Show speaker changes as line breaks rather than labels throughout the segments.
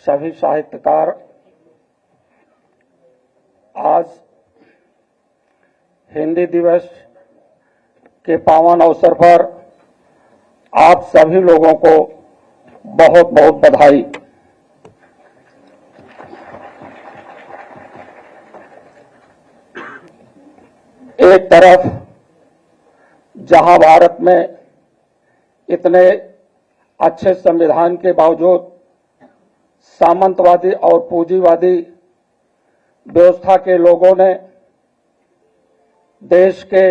सभी साहित्यकार आज हिंदी दिवस के पावन अवसर पर आप सभी लोगों को बहुत बहुत बधाई। एक तरफ जहां भारत में इतने अच्छे संविधान के बावजूद सामंतवादी और पूंजीवादी व्यवस्था के लोगों ने देश के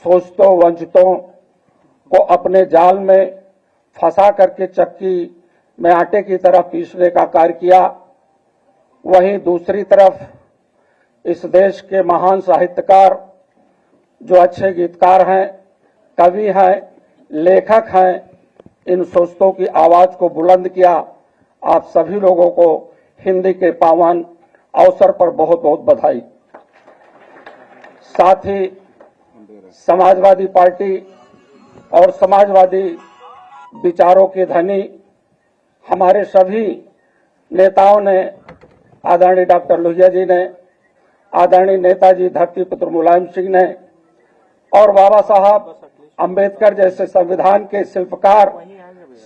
शोषितों वंचितों को अपने जाल में फंसा करके चक्की में आटे की तरह पीसने का कार्य किया, वहीं दूसरी तरफ इस देश के महान साहित्यकार जो अच्छे गीतकार हैं, कवि हैं, लेखक हैं, इन शोषितों की आवाज को बुलंद किया। आप सभी लोगों को हिंदी के पावन अवसर पर बहुत बहुत बधाई। साथ ही समाजवादी पार्टी और समाजवादी विचारों के धनी हमारे सभी नेताओं ने, आदरणीय डॉक्टर लोहिया जी ने, आदरणीय नेताजी धरतीपुत्र मुलायम सिंह ने और बाबा साहब अंबेडकर जैसे संविधान के शिल्पकार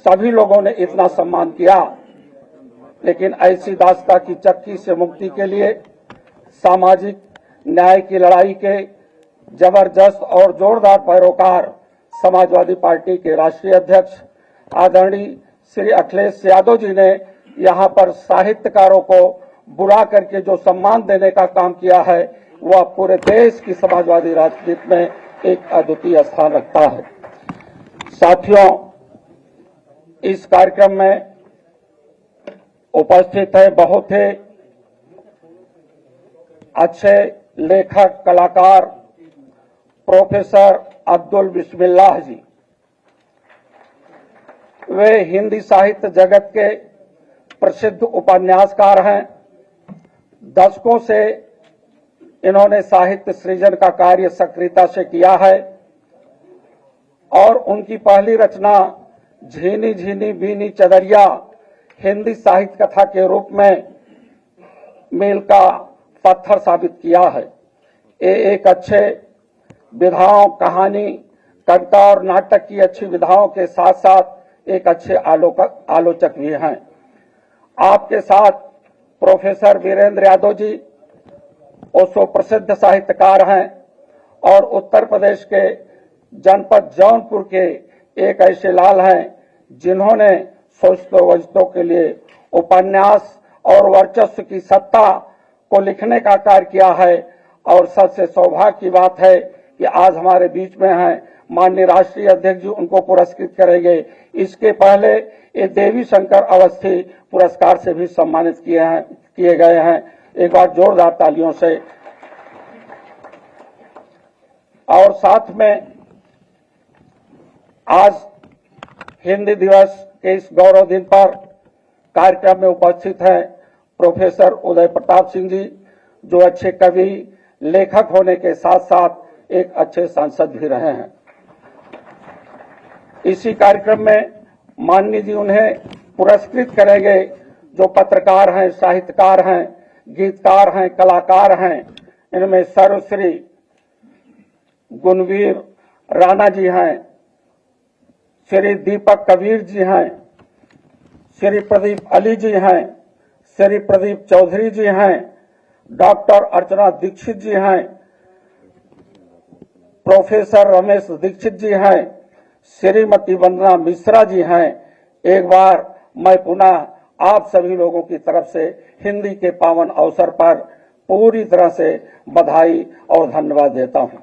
सभी लोगों ने इतना सम्मान किया, लेकिन ऐसी दास्ता की चक्की से मुक्ति के लिए सामाजिक न्याय की लड़ाई के जबरदस्त और जोरदार पैरोकार समाजवादी पार्टी के राष्ट्रीय अध्यक्ष आदरणीय श्री अखिलेश यादव जी ने यहां पर साहित्यकारों को बुला करके जो सम्मान देने का काम किया है, वह पूरे देश की समाजवादी राजनीति में एक अद्वितीय स्थान रखता है। साथियों, इस कार्यक्रम में उपस्थित है बहुत ही अच्छे लेखक कलाकार प्रोफेसर अब्दुल बिस्मिल्लाह जी। वे हिंदी साहित्य जगत के प्रसिद्ध उपन्यासकार हैं। दशकों से इन्होंने साहित्य सृजन का कार्य सक्रियता से किया है और उनकी पहली रचना झीनी झीनी बीनी चदरिया हिंदी साहित्य कथा के रूप में मील का पत्थर साबित किया है। ये एक अच्छे विधाओं, कहानी, कविता और नाटक की अच्छी विधाओं के साथ साथ एक अच्छे आलोचक भी हैं। आपके साथ प्रोफेसर वीरेंद्र यादव जी वो प्रसिद्ध साहित्यकार हैं और उत्तर प्रदेश के जनपद जौनपुर के एक ऐसे लाल हैं जिन्होंने शोषितों वंचितों के लिए उपन्यास और वर्चस्व की सत्ता को लिखने का कार्य किया है। और सबसे सौभाग्य की बात है कि आज हमारे बीच में हैं माननीय राष्ट्रीय अध्यक्ष जी, उनको पुरस्कृत करेंगे। इसके पहले ये देवी शंकर अवस्थी पुरस्कार से भी सम्मानित किए गए हैं। एक बार जोरदार तालियों से। और साथ में आज हिंदी दिवस के इस गौरव दिन पर कार्यक्रम में उपस्थित हैं प्रोफेसर उदय प्रताप सिंह जी, जो अच्छे कवि लेखक होने के साथ साथ एक अच्छे सांसद भी रहे हैं। इसी कार्यक्रम में माननीय जी उन्हें पुरस्कृत करेंगे जो पत्रकार हैं, साहित्यकार हैं, गीतकार हैं, कलाकार हैं। इनमें सर्वश्री गुणवीर राणा जी हैं, श्री दीपक कबीर जी हैं, श्री प्रदीप अली जी हैं, श्री प्रदीप चौधरी जी हैं, डॉक्टर अर्चना दीक्षित जी हैं, प्रोफेसर रमेश दीक्षित जी हैं, श्रीमती वंदना मिश्रा जी हैं। एक बार मैं पुनः आप सभी लोगों की तरफ से हिंदी के पावन अवसर पर पूरी तरह से बधाई और धन्यवाद देता हूं।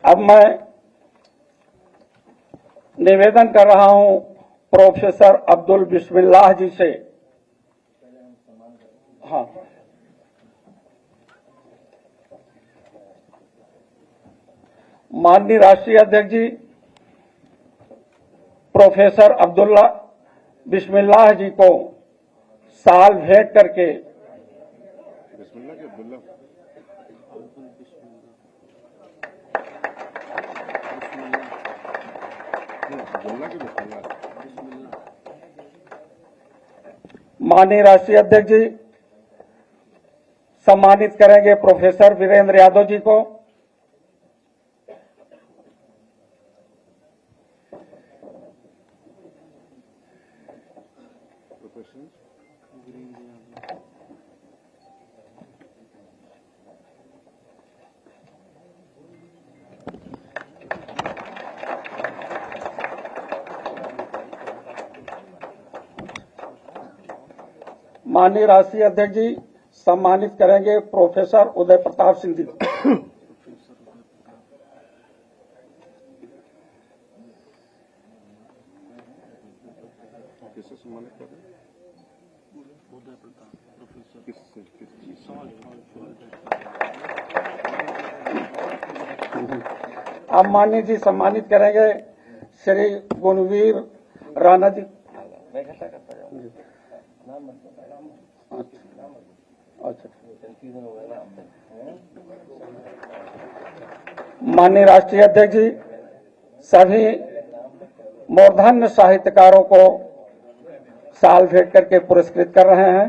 अब मैं निवेदन कर रहा हूं प्रोफेसर अब्दुल बिस्मिल्लाह जी से। हाँ, माननीय राष्ट्रीय अध्यक्ष जी प्रोफेसर अब्दुल्ला बिस्मिल्लाह जी को साल भेंट करके
बिस्मिल्लाह के अब्दुल्ला अब्दुल्ला के बिस्मिल्लाह।
माननीय राष्ट्रीय अध्यक्ष जी सम्मानित करेंगे प्रोफेसर वीरेंद्र यादव जी को। माननीय राष्ट्रीय अध्यक्ष जी सम्मानित करेंगे प्रोफेसर उदय प्रताप सिंह जी को।
किससे सम्मानित कर रहे हैं? उदय प्रताप प्रोफेसर किससे किस चीज
अब माननीय जी सम्मानित करेंगे श्री गुणवीर राणा जी। अच्छा। माननीय राष्ट्रीय अध्यक्ष जी सभी मूर्धन्य साहित्यकारों को साल भेंट करके पुरस्कृत कर रहे हैं।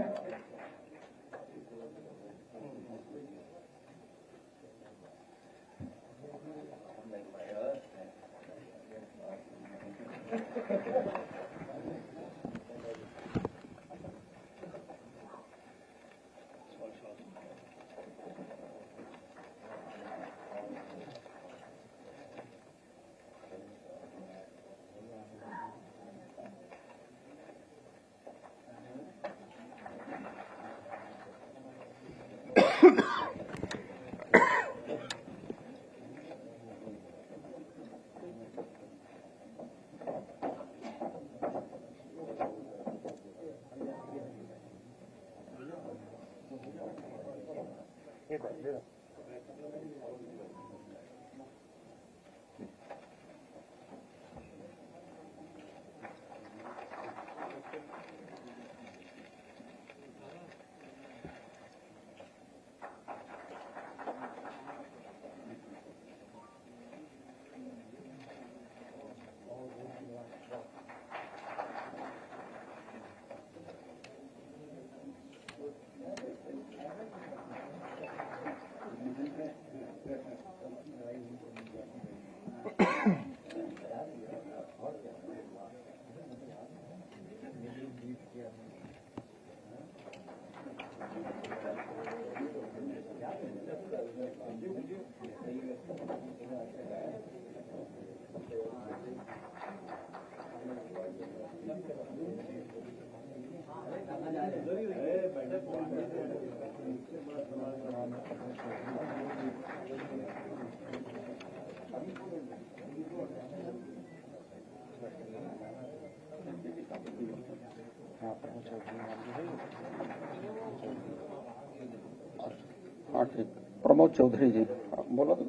हाँ ठीक। प्रमोद चौधरी जी बोलो तो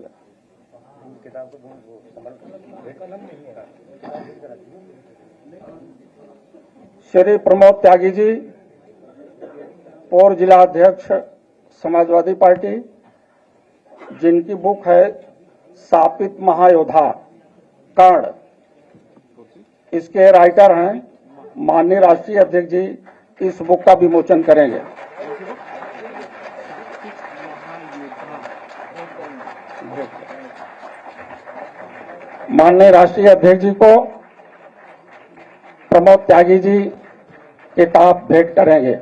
श्री प्रमोद त्यागी जी पूर्व जिला अध्यक्ष समाजवादी पार्टी, जिनकी बुक है शापित महायोद्धा कर्ण, इसके राइटर हैं माननीय राष्ट्रीय अध्यक्ष जी इस बुक का विमोचन करेंगे। माननीय राष्ट्रीय अध्यक्ष जी को प्रमोद त्यागी जी किताब भेंट करेंगे।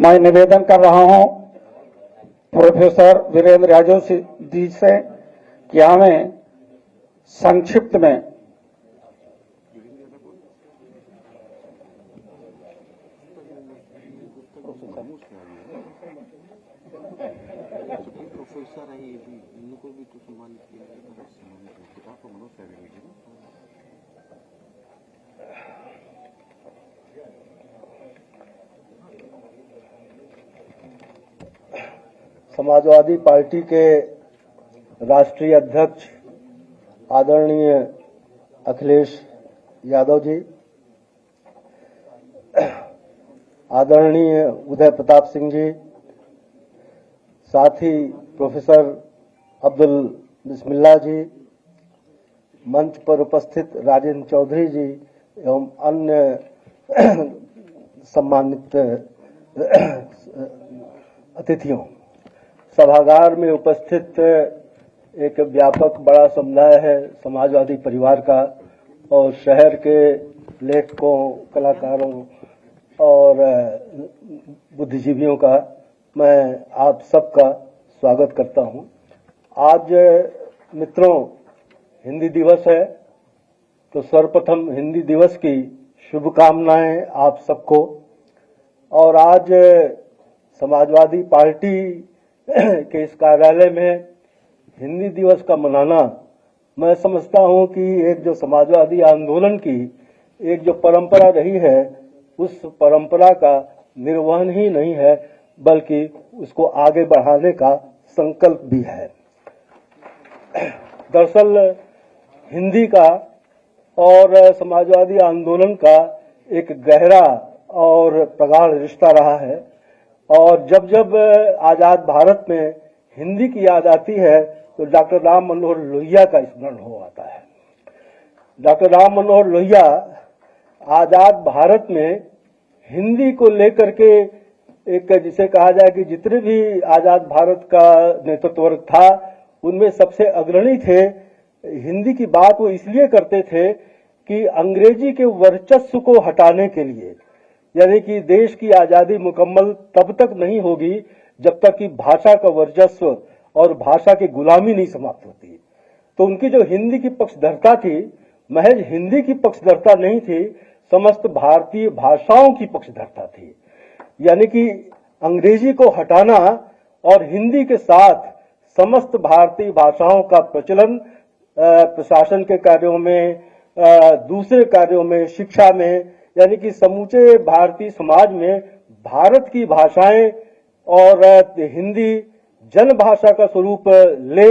मैं निवेदन कर रहा हूं प्रोफेसर वीरेंद्र यादव जी से कि हमें संक्षिप्त में
प्रोफेसर है, ये भी इनको भी तो सम्मानित किया जाएगा। आपको मनोज सैगल जी
समाजवादी पार्टी के राष्ट्रीय अध्यक्ष आदरणीय अखिलेश यादव जी, आदरणीय उदय प्रताप सिंह जी, साथ ही प्रोफेसर अब्दुल बिस्मिल्लाह जी, मंच पर उपस्थित राजेंद्र चौधरी जी एवं अन्य सम्मानित अतिथियों, सभागार में उपस्थित एक व्यापक बड़ा समुदाय है समाजवादी परिवार का और शहर के लेखकों, कलाकारों और बुद्धिजीवियों का मैं आप सबका स्वागत करता हूं। आज मित्रों हिंदी दिवस है, तो सर्वप्रथम हिंदी दिवस की शुभकामनाएं आप सबको। और आज समाजवादी पार्टी के इस कार्यालय में हिंदी दिवस का मनाना, मैं समझता हूं कि एक जो समाजवादी आंदोलन की एक जो परंपरा रही है, उस परंपरा का निर्वहन ही नहीं है बल्कि उसको आगे बढ़ाने का संकल्प भी है। दरअसल हिंदी का और समाजवादी आंदोलन का एक गहरा और प्रगाढ़ रिश्ता रहा है और जब जब आजाद भारत में हिंदी की याद आती है तो डॉक्टर राम मनोहर लोहिया का स्मरण हो आता है। डॉक्टर राम मनोहर लोहिया आजाद भारत में हिंदी को लेकर के एक जिसे कहा जाए कि जितने भी आजाद भारत का नेतृत्व वर्ग था उनमें सबसे अग्रणी थे। हिंदी की बात वो इसलिए करते थे कि अंग्रेजी के वर्चस्व को हटाने के लिए, यानी कि देश की आजादी मुकम्मल तब तक नहीं होगी जब तक कि भाषा का वर्चस्व और भाषा की गुलामी नहीं समाप्त होती। तो उनकी जो हिंदी की पक्षधरता थी, महज हिंदी की पक्षधरता नहीं थी, समस्त भारतीय भाषाओं की पक्षधरता थी। यानी कि अंग्रेजी को हटाना और हिंदी के साथ समस्त भारतीय भाषाओं का प्रचलन प्रशासन के कार्यों में, दूसरे कार्यों में, शिक्षा में, यानी कि समूचे भारतीय समाज में भारत की भाषाएं और हिंदी जन भाषा का स्वरूप ले,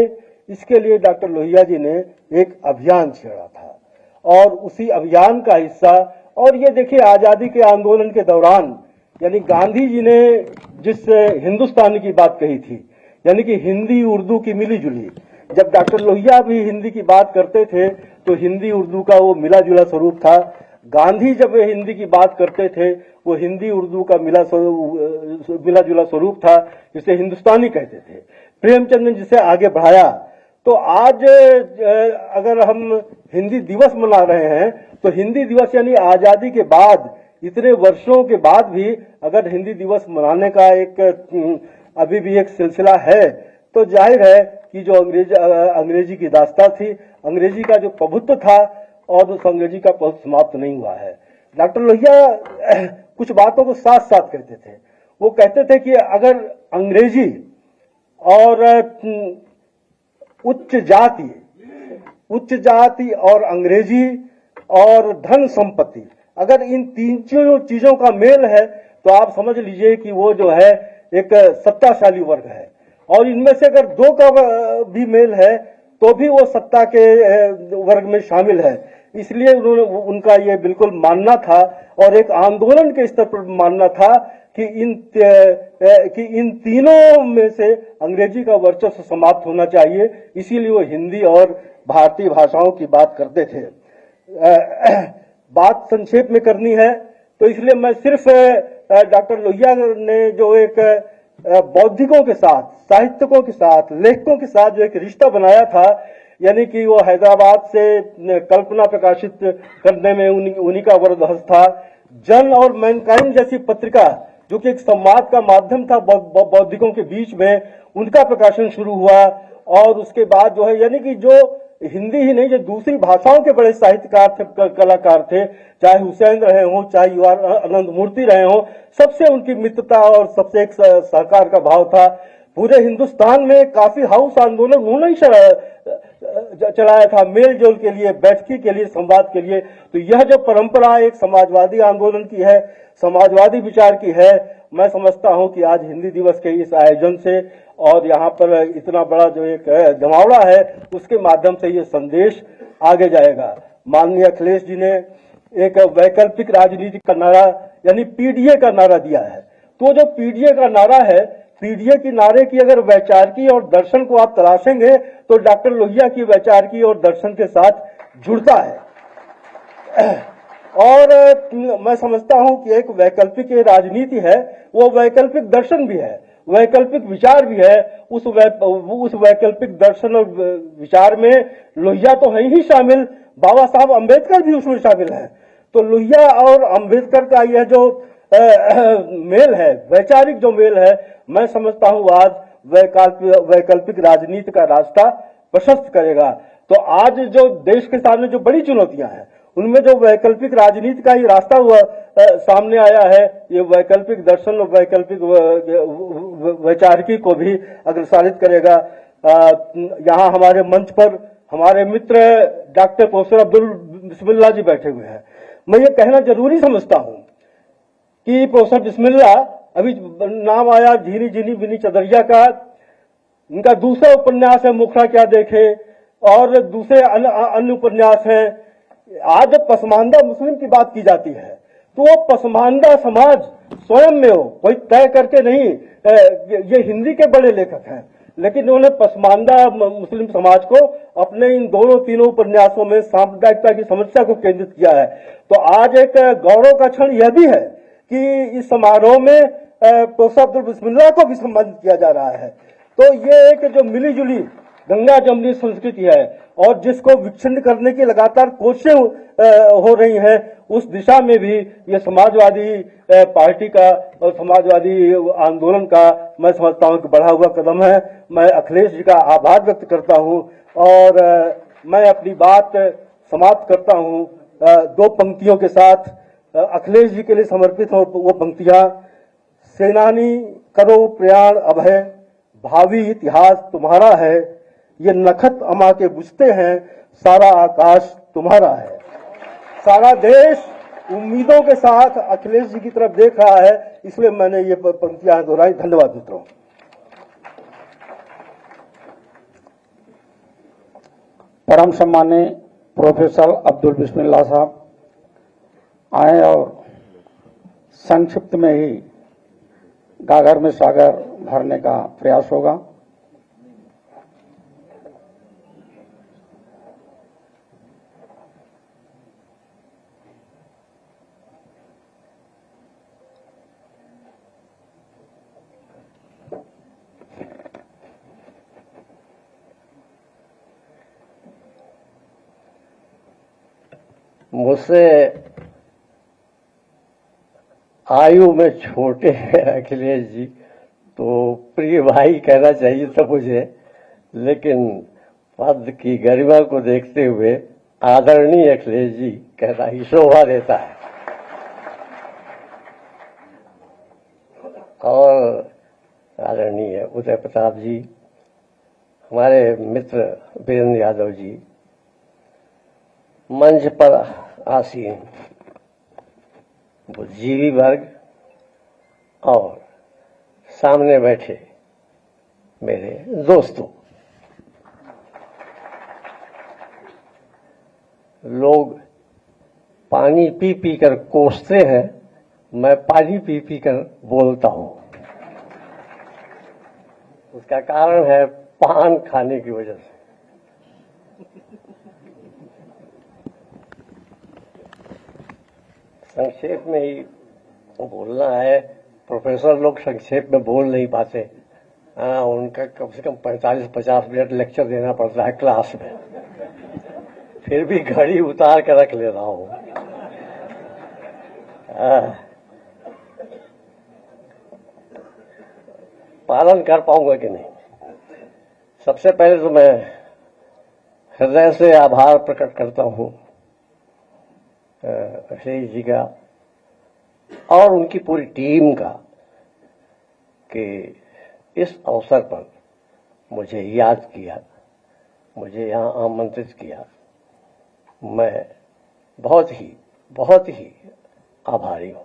इसके लिए डॉक्टर लोहिया जी ने एक अभियान छेड़ा था और उसी अभियान का हिस्सा। और ये देखिए आजादी के आंदोलन के दौरान यानी गांधी जी ने जिस हिंदुस्तान की बात कही थी, यानी कि हिंदी उर्दू की मिली जुली, जब डॉक्टर लोहिया भी हिंदी की बात करते थे तो हिंदी उर्दू का वो मिला जुला स्वरूप था। गांधी जब हिंदी की बात करते थे वो हिंदी उर्दू का मिला जुला स्वरूप था, जिसे हिंदुस्तानी कहते थे। प्रेमचंद ने जिसे आगे बढ़ाया। तो आज अगर हम हिंदी दिवस मना रहे हैं तो हिंदी दिवस यानी आजादी के बाद इतने वर्षों के बाद भी अगर हिंदी दिवस मनाने का एक अभी भी एक सिलसिला है तो जाहिर है कि जो अंग्रेजी की दास्तां थी, अंग्रेजी का जो प्रभुत्व था और उस अंग्रेजी का प्रभुत्व समाप्त नहीं हुआ है। डॉक्टर लोहिया कुछ बातों को साथ साथ कहते थे। वो कहते थे कि अगर अंग्रेजी और उच्च जाति और अंग्रेजी और धन संपत्ति, अगर इन तीन चीजों का मेल है तो आप समझ लीजिए कि वो जो है एक सत्ताशाली वर्ग है। और इनमें से अगर दो का भी मेल है तो भी वो सत्ता के वर्ग में शामिल है। इसलिए उनका ये बिल्कुल मानना था और एक आंदोलन के स्तर पर मानना था कि इन तीनों में से अंग्रेजी का वर्चस्व समाप्त होना चाहिए। इसीलिए वो हिंदी और भारतीय भाषाओं की बात करते थे। बात संक्षेप में करनी है तो इसलिए मैं सिर्फ डॉक्टर लोहिया ने जो एक बौद्धिकों के साथ, साहित्यकों के साथ, लेखकों के साथ जो एक रिश्ता बनाया था, यानी कि वो हैदराबाद से कल्पना प्रकाशित करने में उन्हीं का वरदहस्त था। जन और मैनकाइंड जैसी पत्रिका जो कि एक संवाद का माध्यम था बौद्धिकों के बीच में, उनका प्रकाशन शुरू हुआ। और उसके बाद जो है, यानी कि जो हिंदी ही नहीं, जो दूसरी भाषाओं के बड़े साहित्यकार थे, कलाकार थे, चाहे हुसैन रहे हों, चाहे यू आर अनंत मूर्ति रहे हों, सबसे उनकी मित्रता और सबसे एक सहकार का भाव था। पूरे हिंदुस्तान में काफी हाउस आंदोलन उन्होंने ही चलाया था, मेल जोल के लिए, बैठकी के लिए, संवाद के लिए। तो यह जो परंपरा एक समाजवादी आंदोलन की है, समाजवादी विचार की है, मैं समझता हूं कि आज हिंदी दिवस के इस आयोजन से और यहाँ पर इतना बड़ा जो एक जमावड़ा है, उसके माध्यम से ये संदेश आगे जाएगा। माननीय अखिलेश जी ने एक वैकल्पिक राजनीति का नारा, यानी पीडीए का नारा दिया है। तो जो पीडीए का नारा है, पीडीए की नारे की अगर वैचारिकी और दर्शन को आप तलाशेंगे तो डॉक्टर लोहिया की वैचारिकी और दर्शन के साथ जुड़ता है। और मैं समझता हूं कि एक वैकल्पिक राजनीति है, वो वैकल्पिक दर्शन भी है, वैकल्पिक विचार भी है। उस वैकल्पिक दर्शन और विचार में लोहिया तो है ही शामिल, बाबा साहब अम्बेडकर भी उसमें शामिल है। तो लोहिया और अम्बेडकर का यह जो मेल है, वैचारिक जो मेल है, मैं समझता हूं आज वैकल्पिक राजनीति का रास्ता प्रशस्त करेगा। तो आज जो देश के सामने जो बड़ी चुनौतियां हैं, उनमें जो वैकल्पिक राजनीति का ही रास्ता हुआ सामने आया है, ये वैकल्पिक दर्शन और वैकल्पिक वैचारिकी को भी अग्रसारित करेगा। यहाँ हमारे मंच पर हमारे मित्र डॉक्टर प्रोफेसर अब्दुल बिस्मिल्लाह जी बैठे हुए हैं। मैं ये कहना जरूरी समझता हूं कि प्रोफेसर बिस्मिल्लाह, अभी नाम आया झीनी झीनी बिनी चदरिया का, इनका दूसरा उपन्यास है मुखड़ा क्या देखे, और दूसरे अन्य उपन्यास हैं। आज जब पसमानदा मुस्लिम की बात की जाती है, तो वो पसमानदा समाज स्वयं में हो, कोई तय करके नहीं, ये हिंदी के बड़े लेखक हैं, लेकिन उन्होंने पसमानदा मुस्लिम समाज को अपने इन दोनों तीनों उपन्यासों में सांप्रदायिकता की समस्या को केंद्रित किया है। तो आज एक गौरव का क्षण यह भी है कि इस समारोह में प्रोफेसर अब्दुल बिस्मिल्लाह को भी सम्मानित किया जा रहा है। तो ये एक जो मिली जुली गंगा जमनी संस्कृति है, और जिसको विच्छिन्न करने की लगातार कोशिशें हो रही हैं, उस दिशा में भी ये समाजवादी पार्टी का और समाजवादी आंदोलन का मैं समझता हूं कि बढ़ा हुआ कदम है। मैं अखिलेश जी का आभार व्यक्त करता हूं और मैं अपनी बात समाप्त करता हूं दो पंक्तियों के साथ। अखिलेश जी के लिए समर्पित हो वो पंक्तियां। सेनानी करो प्रयाण अभय, भावी इतिहास तुम्हारा है, ये नखत अमा के बुझते हैं, सारा आकाश तुम्हारा है। सारा देश उम्मीदों के साथ अखिलेश जी की तरफ देख रहा है, इसलिए मैंने ये पंक्तियां दोहराई। धन्यवाद मित्रों।
परम सम्मानीय प्रोफेसर अब्दुल बिस्मिल्लाह साहब आए और संक्षिप्त में ही गागर में सागर भरने का प्रयास होगा।
मुझसे आयु में छोटे हैं अखिलेश जी, तो प्रिय भाई कहना चाहिए था मुझे, लेकिन पद की गरिमा को देखते हुए आदरणीय अखिलेश जी कहना ही शोभा देता है। और आदरणीय उदय प्रताप जी, हमारे मित्र वीरेंद्र यादव जी, मंच पर आसीन बुद्धिजीवी वर्ग और सामने बैठे मेरे दोस्तों, लोग पानी पी पी कर कोसते हैं, मैं पानी पी पी कर बोलता हूं। उसका कारण है पान खाने की वजह से। संक्षेप में ही बोलना है। प्रोफेसर लोग संक्षेप में बोल नहीं पाते। उनका कम से कम 45-50 मिनट लेक्चर देना पड़ता है क्लास में। फिर भी घड़ी उतार कर रख ले रहा हूं। पालन कर पाऊंगा कि नहीं। सबसे पहले तो मैं हृदय से आभार प्रकट करता हूं अखिलेश जी का और उनकी पूरी टीम का कि इस अवसर पर मुझे याद किया, मुझे यहां आमंत्रित किया। मैं बहुत ही आभारी हूं।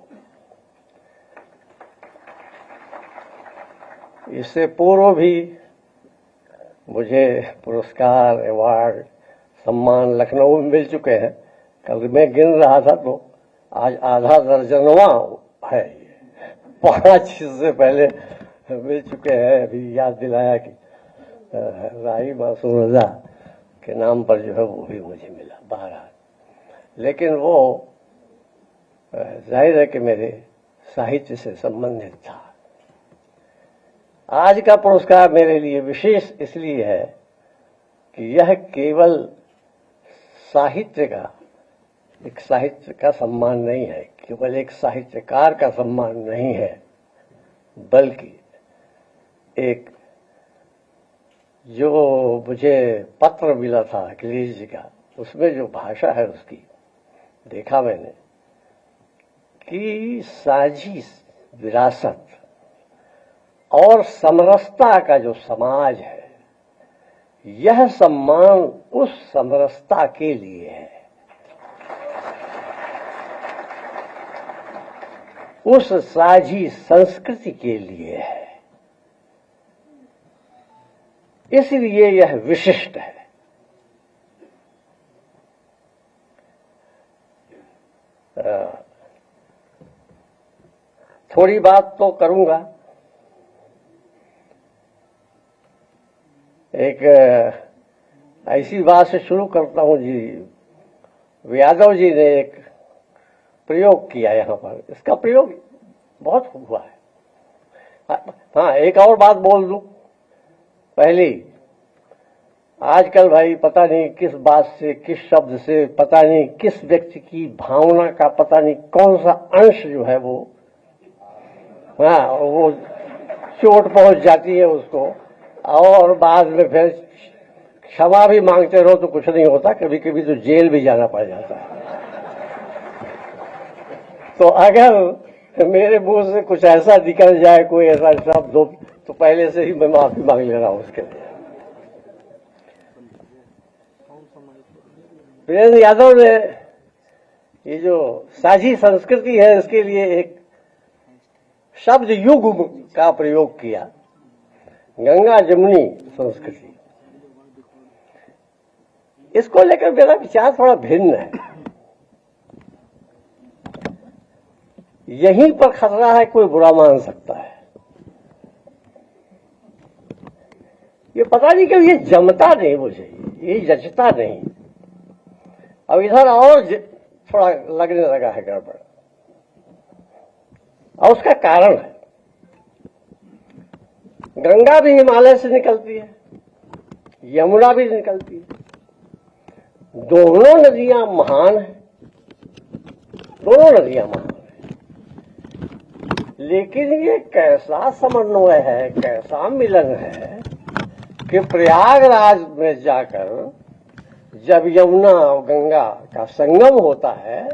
इससे पूर्व भी मुझे पुरस्कार, अवार्ड, सम्मान लखनऊ में मिल चुके हैं। कल मैं गिन रहा था तो आज आधा दर्जनवा है, 5 इससे पहले मिल चुके हैं। अभी याद दिलाया कि राही मासूम रजा के नाम पर जो है वो भी मुझे मिला बहरहाल। लेकिन वो जाहिर है कि मेरे साहित्य से संबंधित था। आज का पुरस्कार मेरे लिए विशेष इसलिए है कि यह केवल साहित्य का सम्मान नहीं है, केवल एक साहित्यकार का सम्मान नहीं है, बल्कि एक जो मुझे पत्र मिला था अखिलेश जी का, उसमें जो भाषा है उसकी देखा मैंने कि साझी विरासत और समरसता का जो समाज है, यह सम्मान उस समरसता के लिए है, उस साझी संस्कृति के लिए है। इसलिए यह विशिष्ट है। थोड़ी बात तो करूंगा। एक ऐसी बात से शुरू करता हूं जी। यादव जी ने एक प्रयोग किया यहां पर, इसका प्रयोग बहुत हुआ है। हाँ, एक और बात बोल दूं पहले। आजकल भाई पता नहीं किस बात से, किस शब्द से, पता नहीं किस व्यक्ति की भावना का पता नहीं कौन सा अंश जो है वो चोट पहुंच जाती है उसको, और बाद में फिर क्षमा भी मांगते रहो तो कुछ नहीं होता, कभी कभी तो जेल भी जाना पड़ जाता है। तो अगर मेरे मुंह से कुछ ऐसा निकल जाए, कोई ऐसा शब्द हो, तो पहले से ही मैं माफी मांग ले रहा हूं उसके लिए। वीरेंद्र यादव ने ये जो साझी संस्कृति है, इसके लिए एक शब्द युग का प्रयोग किया, गंगा जमुनी संस्कृति। इसको लेकर मेरा विचार थोड़ा भिन्न है। यहीं पर खतरा है, कोई बुरा मान सकता है। ये पता नहीं क्यों ये जमता नहीं मुझे, ये जचता नहीं। अब इधर और थोड़ा लगने लगा है गड़बड़, और उसका कारण है गंगा भी हिमालय से निकलती है, यमुना भी निकलती है, दोनों नदियां महान हैं, दोनों नदियां महान हैं। लेकिन ये कैसा समन्वय है, कैसा मिलन है कि प्रयागराज में जाकर जब यमुना और गंगा का संगम होता है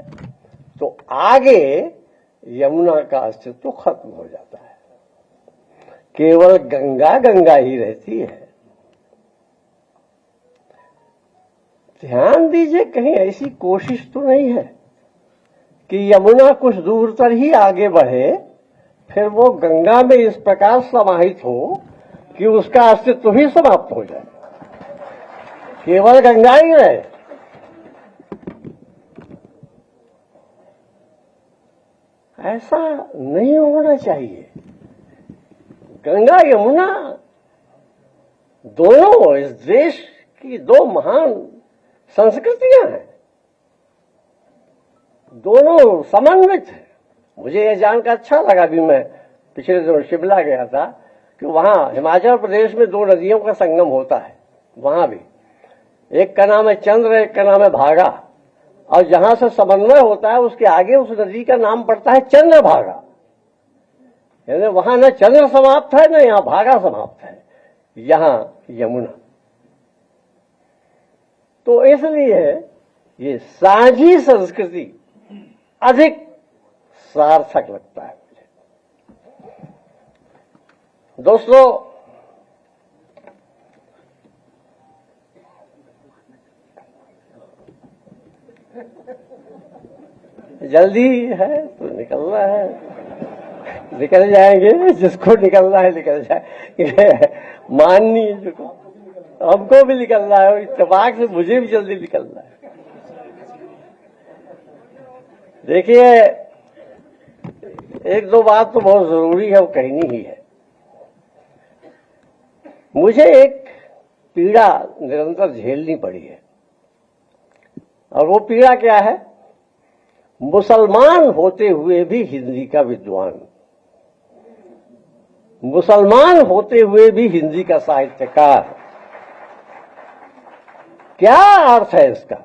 तो आगे यमुना का अस्तित्व खत्म हो जाता है, केवल गंगा गंगा ही रहती है। ध्यान दीजिए, कहीं ऐसी कोशिश तो नहीं है कि यमुना कुछ दूर तक ही आगे बढ़े, फिर वो गंगा में इस प्रकार समाहित हो कि उसका अस्तित्व ही समाप्त हो जाए, केवल गंगा ही रहे। ऐसा नहीं होना चाहिए। गंगा यमुना दोनों इस देश की दो महान संस्कृतियां हैं, दोनों समन्वित हैं। मुझे यह जानकर अच्छा लगा, अभी मैं पिछले दिनों शिमला गया था कि वहां हिमाचल प्रदेश में 2 नदियों का संगम होता है। वहां भी एक का नाम है चंद्र, एक का नाम है भागा, और जहां से समन्वय होता है उसके आगे उस नदी का नाम पड़ता है चंद्रभागा। यानी वहां न चंद्र समाप्त है न यहां भागा समाप्त है, यहां यमुना। तो इसलिए ये साझी संस्कृति अधिक सार्थक लगता है मुझे। दोस्तों, जल्दी है तो निकलना है, निकल जाएंगे, जिसको निकलना है निकल जाए। माननीय जो हमको भी निकलना है, इत्तेफाक से मुझे भी जल्दी निकलना है। देखिए, एक दो बात तो बहुत जरूरी है, वो कहनी ही है। मुझे एक पीड़ा निरंतर झेलनी पड़ी है, और वो पीड़ा क्या है? मुसलमान होते हुए भी हिंदी का विद्वान, मुसलमान होते हुए भी हिंदी का साहित्यकार। क्या अर्थ है इसका?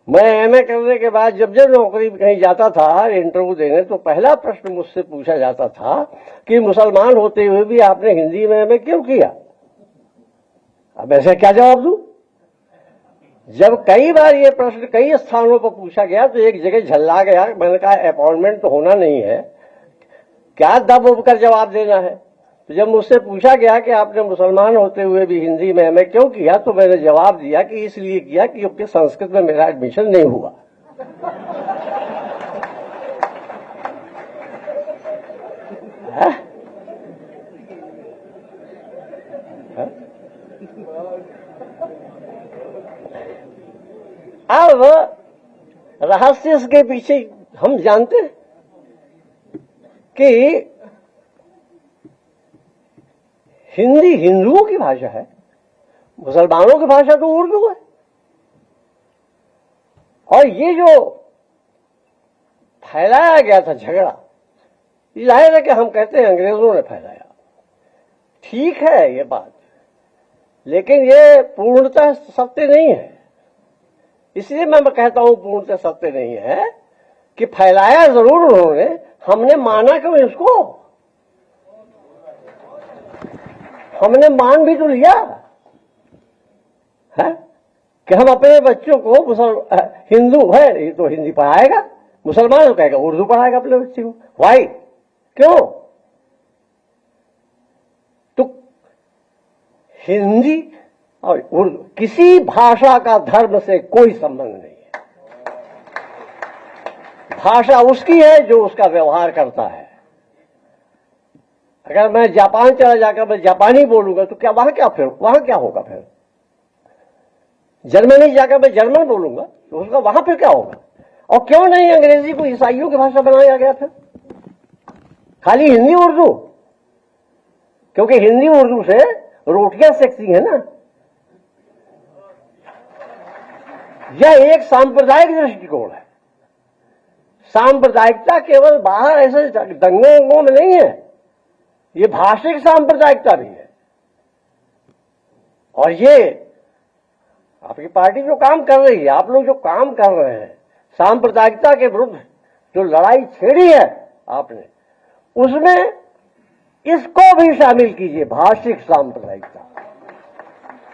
मैं एमए करने के बाद जब जब नौकरी कहीं जाता था इंटरव्यू देने, तो पहला प्रश्न मुझसे पूछा जाता था कि मुसलमान होते हुए भी आपने हिंदी में एमए क्यों किया? अब ऐसे क्या जवाब दूं? जब कई बार ये प्रश्न कई स्थानों पर पूछा गया तो एक जगह झल्ला गया। मैंने कहा अपॉइंटमेंट तो होना नहीं है, क्या दब उब कर जवाब देना है। तो जब मुझसे पूछा गया कि आपने मुसलमान होते हुए भी हिंदी में एमए क्यों किया, तो मैंने जवाब दिया कि इसलिए किया क्योंकि संस्कृत में मेरा एडमिशन नहीं हुआ। अब रहस्य इसके पीछे हम जानते हैं कि हिंदी हिंदुओं की भाषा है, मुसलमानों की भाषा तो उर्दू है। और ये जो फैलाया गया था झगड़ा, जाहिर है कि हम कहते हैं अंग्रेजों ने फैलाया, ठीक है ये बात, लेकिन ये पूर्णतः सत्य नहीं है। इसलिए मैं कहता हूं पूर्णतः सत्य नहीं है कि फैलाया जरूर उन्होंने, हमने माना क्यों इसको? हमने मान भी तो लिया है कि हम अपने बच्चों को हिंदू है ये तो हिंदी पढ़ाएगा, मुसलमान तो कहेगा उर्दू पढ़ाएगा अपने बच्चे को। वाई? क्यों? तो हिंदी और उर्दू, किसी भाषा का धर्म से कोई संबंध नहीं है। भाषा उसकी है जो उसका व्यवहार करता है। अगर मैं जापान चला जाकर मैं जापानी बोलूंगा तो क्या वहां क्या होगा? फिर जर्मनी जाकर मैं जर्मन बोलूंगा तो उसका वहां फिर क्या होगा? और क्यों नहीं अंग्रेजी को ईसाइयों की भाषा बनाया गया फिर? खाली हिंदी उर्दू? क्योंकि हिंदी उर्दू से रोटियां सेकती है ना। यह एक सांप्रदायिक दृष्टिकोण है। सांप्रदायिकता केवल बाहर ऐसे दंगों में नहीं है, ये भाषिक सांप्रदायिकता भी है। और ये आपकी पार्टी जो काम कर रही है, आप लोग जो काम कर रहे हैं, सांप्रदायिकता के विरुद्ध जो लड़ाई छेड़ी है आपने, उसमें इसको भी शामिल कीजिए, भाषिक सांप्रदायिकता।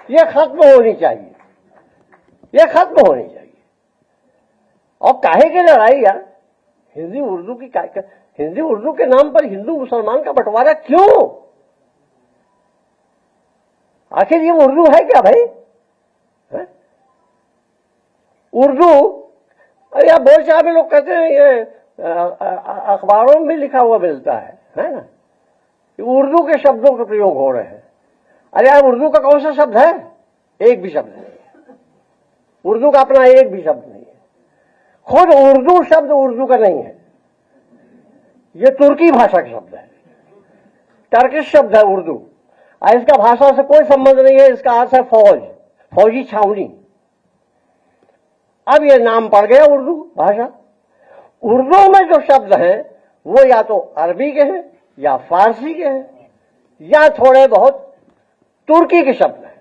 ये खत्म होनी चाहिए, ये खत्म होनी चाहिए। और काहे की लड़ाई यार? हिंदी उर्दू की हिंदी उर्दू के नाम पर हिंदू मुसलमान का बंटवारा क्यों? आखिर ये उर्दू है क्या भाई? है? उर्दू, अरे आप बोलचाल में लोग कहते हैं, ये अखबारों में भी लिखा हुआ मिलता है ना, उर्दू के शब्दों का प्रयोग हो रहे हैं। अरे यार, उर्दू का कौन सा शब्द है? एक भी शब्द नहीं है। उर्दू का अपना एक भी शब्द नहीं है। खुद उर्दू शब्द उर्दू का नहीं है, ये तुर्की भाषा का शब्द है, टर्किश शब्द है उर्दू। इसका भाषा से कोई संबंध नहीं है। इसका अर्थ है फौज, फौजी छावनी। अब ये नाम पड़ गया उर्दू भाषा। उर्दू में जो शब्द हैं वो या तो अरबी के हैं या फारसी के हैं या थोड़े बहुत तुर्की के शब्द हैं।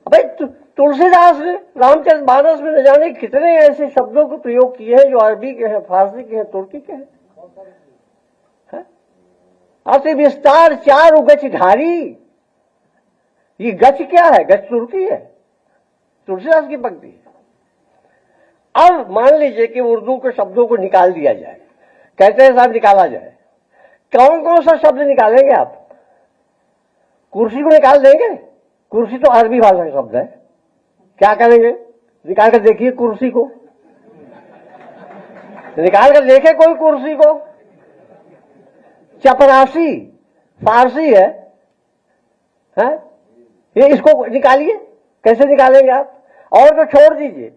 भाई तुलसीदास ने रामचरितमानस में न जाने कितने ऐसे शब्दों को प्रयोग किए हैं जो अरबी के हैं, फारसी के हैं, तुर्की के हैं। अति विस्तार चारु गच ढारी, ये गच क्या है? गच तुर्की है, तुलसीदास की पंक्ति है। अब मान लीजिए कि उर्दू के शब्दों को निकाल दिया जाए, कहते हैं साहब निकाला जाए, कौन कौन सा शब्द निकालेंगे आप? कुर्सी को निकाल देंगे? कुर्सी तो अरबी भाषा का शब्द है, क्या करेंगे? निकाल कर देखिए कुर्सी को, निकाल कर देखे कोई कुर्सी को। चपरासी फारसी है, ये इसको निकालिए, कैसे निकालेंगे आप? और तो छोड़ दीजिए,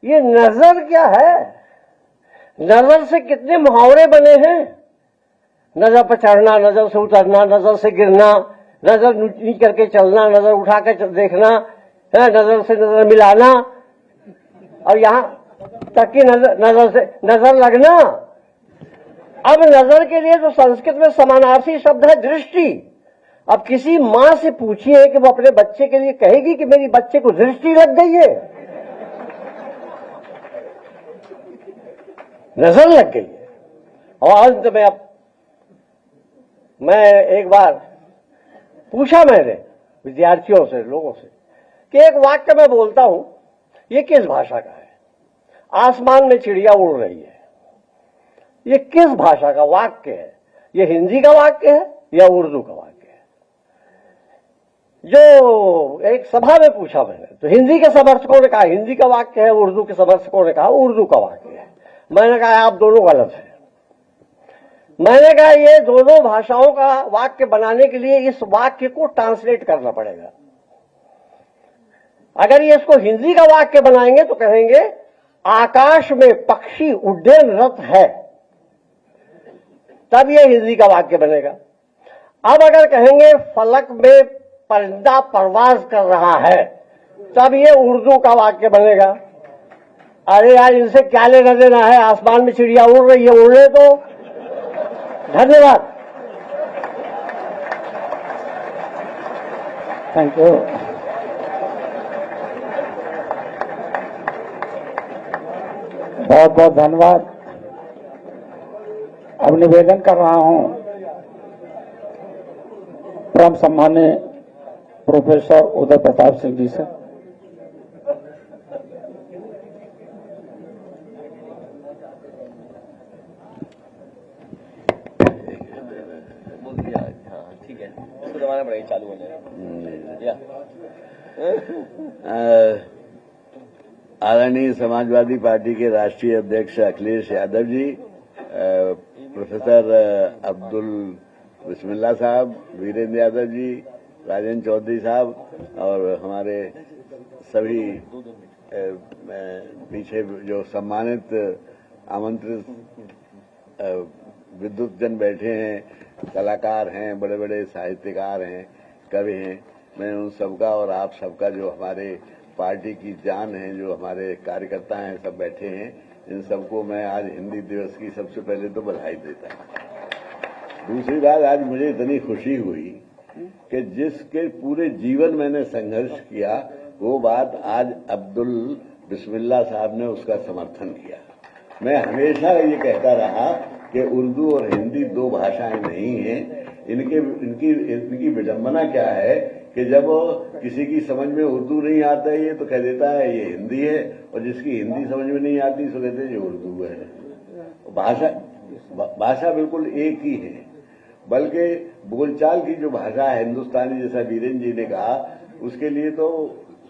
ये नजर क्या है? नजर से कितने मुहावरे बने हैं, नजर पर चढ़ना, नजर से उतरना, नजर से गिरना, नजर नीच करके चलना, नजर उठा कर देखना, नजर से नजर मिलाना, और यहां तक कि नजर से नजर लगना। अब नजर के लिए तो संस्कृत में समानार्थी शब्द है दृष्टि। अब किसी मां से पूछिए कि वो अपने बच्चे के लिए कहेगी कि मेरी बच्चे को दृष्टि लग गई है, नजर लग गई है। और अंत में अब मैं एक बार पूछा मैंने विद्यार्थियों से, लोगों से, कि एक वाक्य मैं बोलता हूं, ये किस भाषा का है? आसमान में चिड़िया उड़ रही है, ये किस भाषा का वाक्य है? ये हिंदी का वाक्य है या उर्दू का वाक्य है? जो एक सभा में पूछा मैंने, तो हिंदी के समर्थकों ने कहा हिंदी का वाक्य है, उर्दू के समर्थकों ने कहा उर्दू का वाक्य है। मैंने कहा आप दोनों गलत हैं। मैंने कहा ये दोनों भाषाओं का वाक्य बनाने के लिए इस वाक्य को ट्रांसलेट करना पड़ेगा। अगर ये इसको हिंदी का वाक्य बनाएंगे तो कहेंगे आकाश में पक्षी उड्डयनरत है, तब ये हिंदी का वाक्य बनेगा। अब अगर कहेंगे फलक में परिंदा परवाज कर रहा है, तब ये उर्दू का वाक्य बनेगा। अरे यार, इनसे क्या लेना देना है? आसमान में चिड़िया उड़ रही है, उड़ने तो। धन्यवाद।
Thank you. बहुत बहुत धन्यवाद। अब निवेदन कर रहा हूं परम सम्माननीय प्रोफेसर उदय प्रताप सिंह जी से।
ठीक है, इसको दबाना पड़ेगा चालू होने या।
आदरणीय समाजवादी पार्टी के राष्ट्रीय अध्यक्ष अखिलेश यादव जी, प्रोफेसर अब्दुल बिस्मिल्लाह साहब, वीरेंद्र यादव जी, राजेंद्र चौधरी साहब और हमारे सभी पीछे जो सम्मानित आमंत्रित विद्वत जन बैठे हैं, कलाकार हैं, बड़े बड़े साहित्यकार हैं, कवि हैं, मैं उन सबका और आप सबका जो हमारे पार्टी की जान है, जो हमारे कार्यकर्ता हैं, सब बैठे हैं, इन सबको मैं आज हिंदी दिवस की सबसे पहले तो बधाई देता हूं। दूसरी बात, आज मुझे इतनी खुशी हुई कि जिसके पूरे जीवन मैंने संघर्ष किया, वो बात आज अब्दुल बिस्मिल्लाह साहब ने उसका समर्थन किया। मैं हमेशा ये कहता रहा कि उर्दू और हिंदी दो भाषाएं नहीं हैं। इनकी विडंबना क्या है कि जब किसी की समझ में उर्दू नहीं आता है ये तो कह देता है ये हिंदी है, और जिसकी हिंदी समझ में नहीं आती सो कहते हैं ये उर्दू है। भाषा बिल्कुल एक ही है, बल्कि बोलचाल की जो भाषा है हिंदुस्तानी, जैसा वीरेंद्र जी ने कहा, उसके लिए तो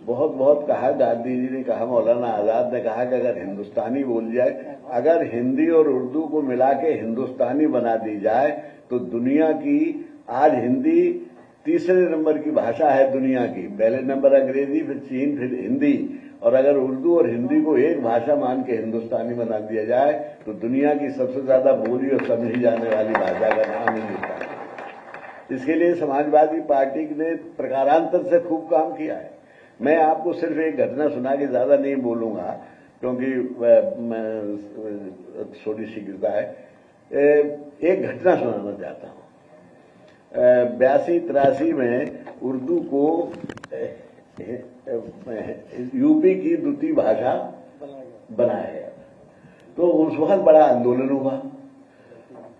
बहुत बहुत कहा। गांधी जी ने कहा, मौलाना आजाद ने कहा कि अगर हिंदुस्तानी बोल जाए, अगर हिंदी और उर्दू को मिला के हिंदुस्तानी बना दी जाए तो दुनिया की आज हिंदी तीसरे नंबर की भाषा है दुनिया की। पहले नंबर अंग्रेजी, फिर चीन, फिर हिंदी। और अगर उर्दू और हिंदी को एक भाषा मान के हिंदुस्तानी बना दिया जाए तो दुनिया की सबसे ज्यादा बोली और समझी जाने वाली भाषा का नाम हिंदुस्तानी। इसके लिए समाजवादी पार्टी ने प्रकारांतर से खूब काम किया है। मैं आपको सिर्फ एक घटना सुना के ज्यादा नहीं बोलूंगा, क्योंकि थोड़ी शीघ्रता है। एक घटना सुनाना चाहता हूं। 82-83 में उर्दू को यूपी की द्वितीय भाषा बनाया गया। तो उस वक्त बड़ा आंदोलन हुआ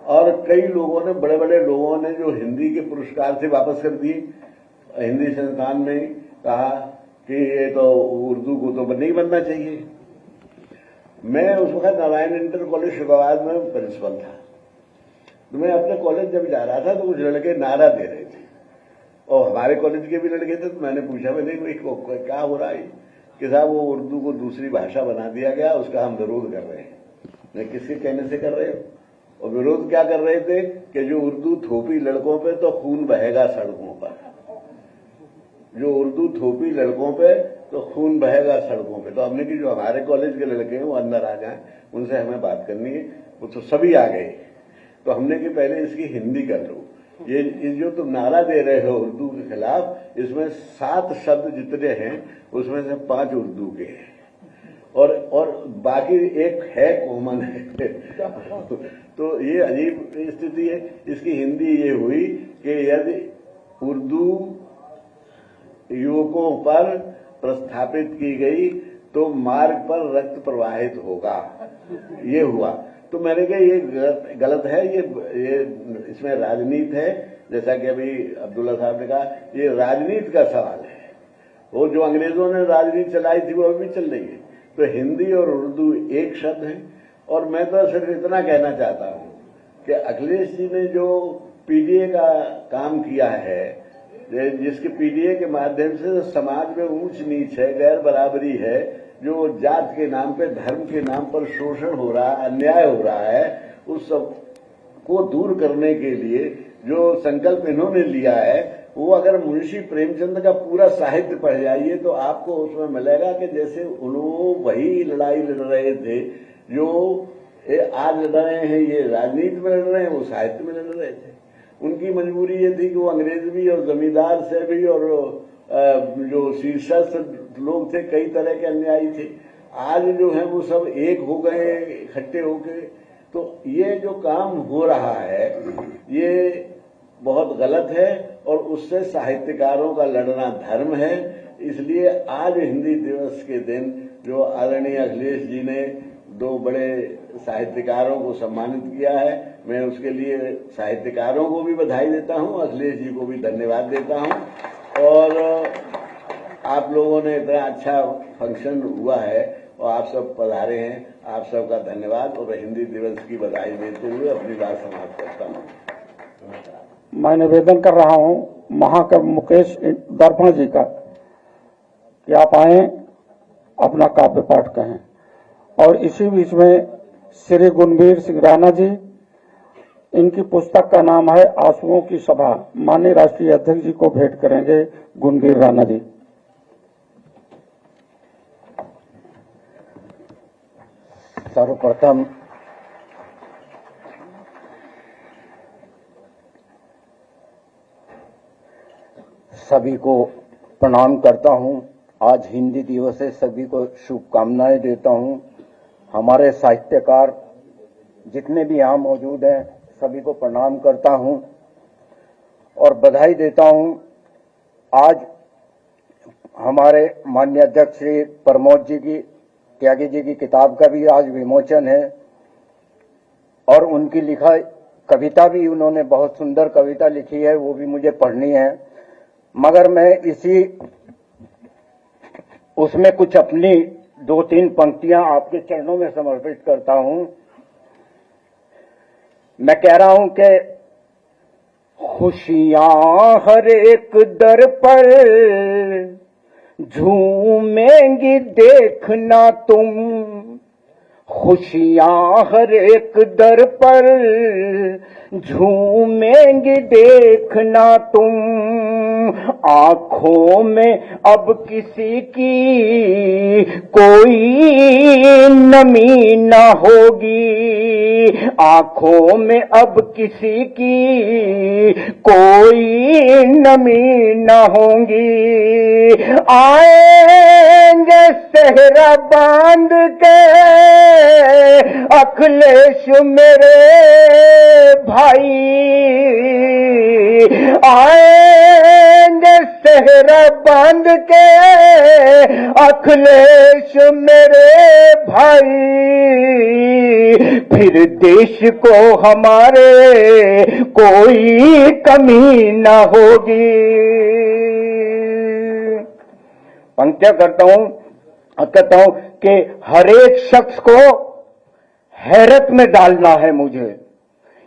और कई लोगों ने, बड़े बड़े लोगों ने जो हिंदी के पुरस्कार से वापस कर दिए, हिंदी संस्थान ने कहा कि ये तो उर्दू को तो नहीं बनना चाहिए। मैं उस वक्त नारायण इंटर कॉलेज शुक्रवार में प्रिंसिपल था, तो मैं अपने कॉलेज जब जा रहा था तो कुछ लड़के नारा दे रहे थे और हमारे कॉलेज के भी लड़के थे। तो मैंने पूछा, मैंने क्या हो रहा है कि साहब वो उर्दू को दूसरी भाषा बना दिया गया, उसका हम विरोध कर रहे हैं। मैं किसके कहने से कर रहे हो? और विरोध क्या कर रहे थे कि जो उर्दू थोपी लड़कों पे तो खून बहेगा सड़कों पर, जो उर्दू थोपी लड़कों पे तो खून बहेगा सड़कों पे। तो हमने कि जो हमारे कॉलेज के लड़के हैं वो अंदर आ जाएं, उनसे हमें बात करनी है। वो तो सभी आ गए। तो हमने कि पहले इसकी हिंदी कर लो। ये जो तुम नारा दे रहे हो उर्दू के खिलाफ, इसमें 7 शब्द जितने हैं उसमें से 5 उर्दू के हैं और बाकी एक है कॉमन है। तो ये अजीब स्थिति है। इसकी हिंदी ये हुई कि यदि उर्दू युवकों पर प्रस्थापित की गई तो मार्ग पर रक्त प्रवाहित होगा, ये हुआ। तो मैंने कहा ये गलत है, ये इसमें राजनीति है। जैसा कि अभी अब्दुल्ला साहब ने कहा, ये राजनीति का सवाल है। वो जो अंग्रेजों ने राजनीति चलाई थी वो अभी चल रही है। तो हिंदी और उर्दू एक शब्द है। और मैं तो सिर्फ इतना कहना चाहता हूं कि अखिलेश जी ने जो पीडीए का काम किया है, जिसके पीडीए के माध्यम से समाज में ऊंच नीच है, गैर बराबरी है, जो जात के नाम पे, धर्म के नाम पर शोषण हो रहा है, अन्याय हो रहा है, उस सब को दूर करने के लिए जो संकल्प इन्होंने लिया है, वो अगर मुंशी प्रेमचंद का पूरा साहित्य पढ़ जाइए तो आपको उसमें मिलेगा कि जैसे उन्होंने वही लड़ाई लड़ रहे थे जो आज लड़ रहे हैं, ये राजनीति में लड़ रहे हैं, वो साहित्य में लड़ रहे थे। उनकी मजबूरी ये थी कि वो अंग्रेज भी और जमींदार से भी और जो शीर्षस्थ लोग थे, कई तरह के अन्यायी थे। आज जो है वो सब एक हो गए, इकट्ठे हो गए। तो ये जो काम हो रहा है ये बहुत गलत है और उससे साहित्यकारों का लड़ना धर्म है। इसलिए आज हिंदी दिवस के दिन जो आदरणीय अखिलेश जी ने 2 बड़े साहित्यकारों को सम्मानित किया है, मैं उसके लिए साहित्यकारों को भी बधाई देता हूं, अखिलेश जी को भी धन्यवाद देता हूं। और आप लोगों ने इतना अच्छा फंक्शन हुआ है और आप सब पधारे हैं, आप सबका धन्यवाद और हिंदी दिवस की बधाई देते हुए अपनी बात समाप्त करता हूं।
मैं निवेदन कर रहा हूं महाकवि मुकेश दर्पण जी का कि आप आए, अपना काव्य पाठ कहें। और इसी बीच में श्री गुणवीर सिंह राणा जी, इनकी पुस्तक का नाम है आंसुओं की सभा, माननीय राष्ट्रीय अध्यक्ष जी को भेंट करेंगे गुणवीर राणा जी।
सर्वप्रथम सभी को प्रणाम करता हूं। आज हिंदी दिवस है, सभी को शुभकामनाएं देता हूं। हमारे साहित्यकार जितने भी यहाँ मौजूद हैं सभी को प्रणाम करता हूं और बधाई देता हूं। आज हमारे माननीय अध्यक्ष श्री प्रमोद जी की, त्यागी जी की किताब का भी आज विमोचन है और उनकी लिखा कविता भी, उन्होंने बहुत सुंदर कविता लिखी है, वो भी मुझे पढ़नी है। मगर मैं इसी उसमें कुछ अपनी 2-3 पंक्तियां आपके चरणों में समर्पित करता हूं। मैं कह रहा हूं कि खुशियां हर एक दर पर झूमेंगी देखना तुम, खुशियां हर एक दर पर झूमेंगी देखना तुम। आंखों में अब किसी की कोई नमी न होगी, आंखों में अब किसी की कोई नमी न होगी। आएंगे सेहरा बांध के अखिलेश मेरे भाई आएंगे, सेहरा बांध के अखिलेश मेरे भाई, फिर देश को हमारे कोई कमी न होगी। पंक्तियां करता हूं और कहता हूं कि हर एक शख्स को हैरत में डालना है मुझे।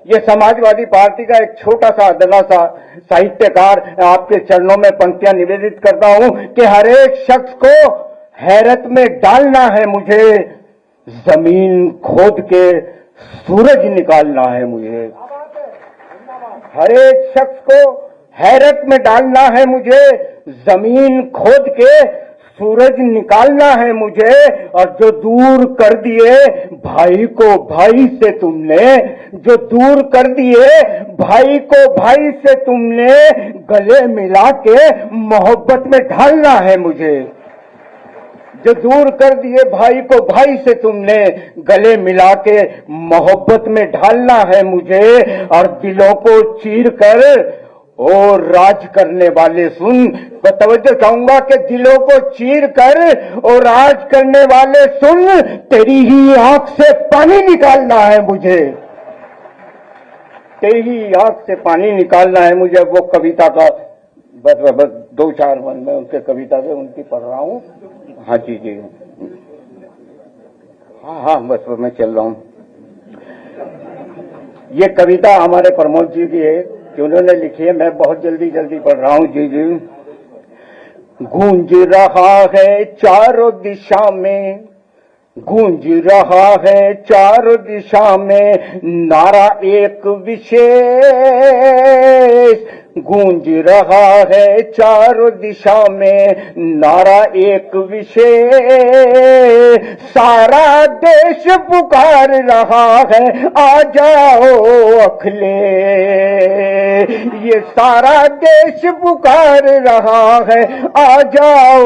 ये समाजवादी पार्टी का एक छोटा सा अदना सा साहित्यकार आपके चरणों में पंक्तियां निवेदित करता हूं कि हर एक शख्स को हैरत में डालना है मुझे, जमीन खोद के सूरज निकालना है मुझे। हर एक शख्स को हैरत में डालना है मुझे, जमीन खोद के सूरज निकालना है मुझे। और जो दूर कर दिए भाई को भाई से तुमने, जो दूर कर दिए भाई को भाई से तुमने, गले मिला के मोहब्बत में ढालना है मुझे। जो दूर कर दिए भाई को भाई से तुमने, गले मिला के मोहब्बत में ढालना है मुझे। और दिलों को चीर कर और राज करने वाले सुन, तवज्जो चाहूंगा कि दिलों को चीर कर और राज करने वाले सुन, तेरी ही आंख से पानी निकालना है मुझे, तेरी ही आंख से पानी निकालना है मुझे। वो कविता का बस 2-4 मन में उनके कविता से उनकी पढ़ रहा हूं। हाँ जी जी, हाँ बस मैं चल रहा हूं। ये कविता हमारे प्रमोद जी की है कि उन्होंने लिखी है, मैं बहुत जल्दी पढ़ रहा हूं। जी जी। गूंज रहा है चारों दिशा में, गूंज रहा है चारों दिशा में नारा एक विशेष, गूंज रहा है चारों दिशा में नारा एक विशेष। सारा देश पुकार रहा है आ जाओ अखिलेश, ये सारा देश पुकार रहा है आ जाओ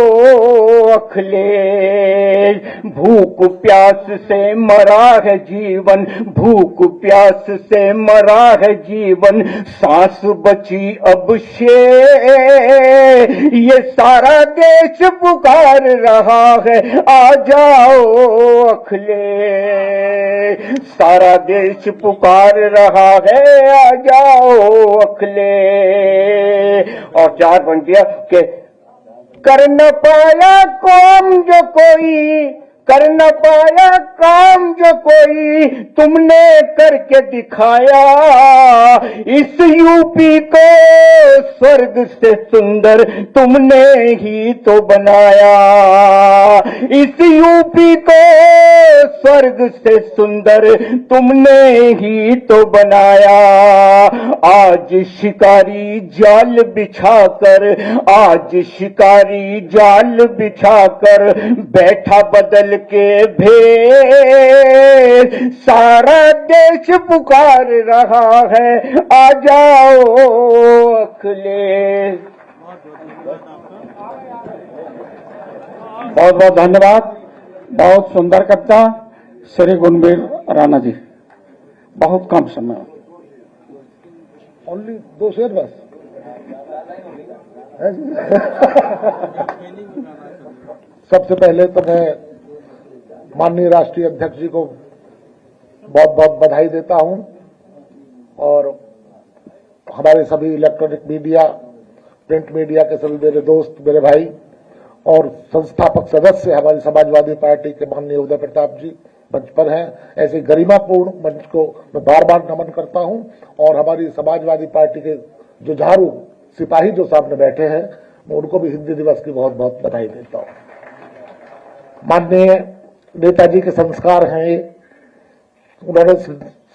अखिलेश। भूख प्यास से मरा है जीवन, भूख प्यास से मरा है जीवन, सांस बची अब शेष। ये सारा देश पुकार रहा है आ जाओ अखिलेश, सारा देश पुकार रहा है आ जाओ अखिलेश। और 4 पंक्तियां के कर न पाया काम जो कोई, कर न पाया काम जो कोई तुमने करके दिखाया। इस यूपी को स्वर्ग से सुंदर तुमने ही तो बनाया, इस यूपी को स्वर्ग से सुंदर तुमने ही तो बनाया। आज शिकारी जाल बिछाकर, आज शिकारी जाल बिछाकर बैठा बदल के भेद। सारा देश पुकार रहा है आ जाओ अखिलेश।
बहुत बहुत धन्यवाद। बहुत सुंदर कविता श्री गुणवीर राणा जी। बहुत कम समय,
ओनली 2 शेर बस। सबसे पहले तो मैं माननीय राष्ट्रीय अध्यक्ष जी को बहुत बहुत बधाई देता हूं और हमारे सभी इलेक्ट्रॉनिक मीडिया, प्रिंट मीडिया के सभी मेरे दोस्त, मेरे भाई और संस्थापक सदस्य हमारी समाजवादी पार्टी के माननीय उदय प्रताप जी मंच पर हैं। ऐसे गरिमापूर्ण मंच को मैं बार बार नमन करता हूं और हमारी समाजवादी पार्टी के जुझारू सिपाही जो सामने बैठे हैं, मैं उनको भी हिंदी दिवस की बहुत बहुत बधाई देता हूं। माननीय नेताजी के संस्कार हैं, उन्होंने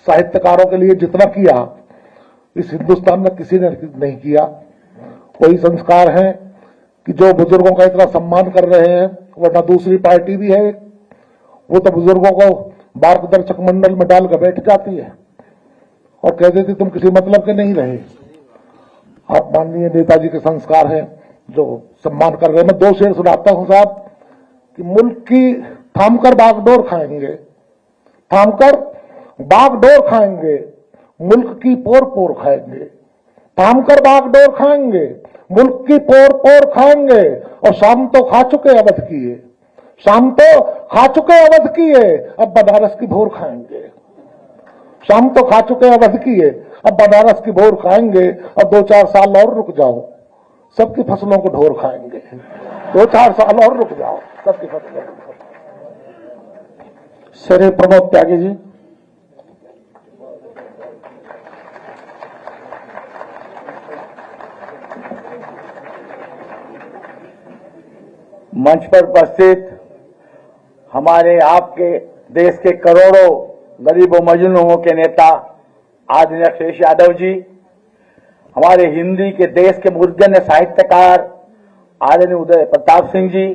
साहित्यकारों के लिए जितना किया इस हिंदुस्तान में किसी ने नहीं किया। कोई संस्कार है कि जो बुजुर्गों का इतना सम्मान कर रहे हैं, वरना दूसरी पार्टी भी है वो तो बुजुर्गों को मार्गदर्शक मंडल में डालकर बैठ जाती है और कह देती तुम किसी मतलब के नहीं रहे। आप माननीय नेताजी के संस्कार हैं जो सम्मान कर रहे हैं। मैं 2 शेर सुनाता हूं साहब, कि मुल्क की थामकर बागडोर खाएंगे, थामकर बागडोर खाएंगे, मुल्क की पोर पोर खाएंगे, थामकर बागडोर खाएंगे, मुल्क की पोर पोर खाएंगे। और शाम तो खा चुके अवध की है, शाम तो खा चुके अवध की है, अब बनारस की भोर खाएंगे। शाम तो खा चुके अवध की है, अब बनारस की भोर खाएंगे। और 2-4 साल और रुक जाओ, सबकी फसलों को ढोर खाएंगे। 2-4 साल और रुक जाओ, सबकी फसलों को।
श्री प्रमोद त्यागी जी।
मंच पर उपस्थित हमारे आपके देश के करोड़ों गरीबों मजलूमों के नेता आदरणीय अखिलेश यादव जी, हमारे हिंदी के देश के मूर्धन्य साहित्यकार आदरणीय उदय प्रताप सिंह जी,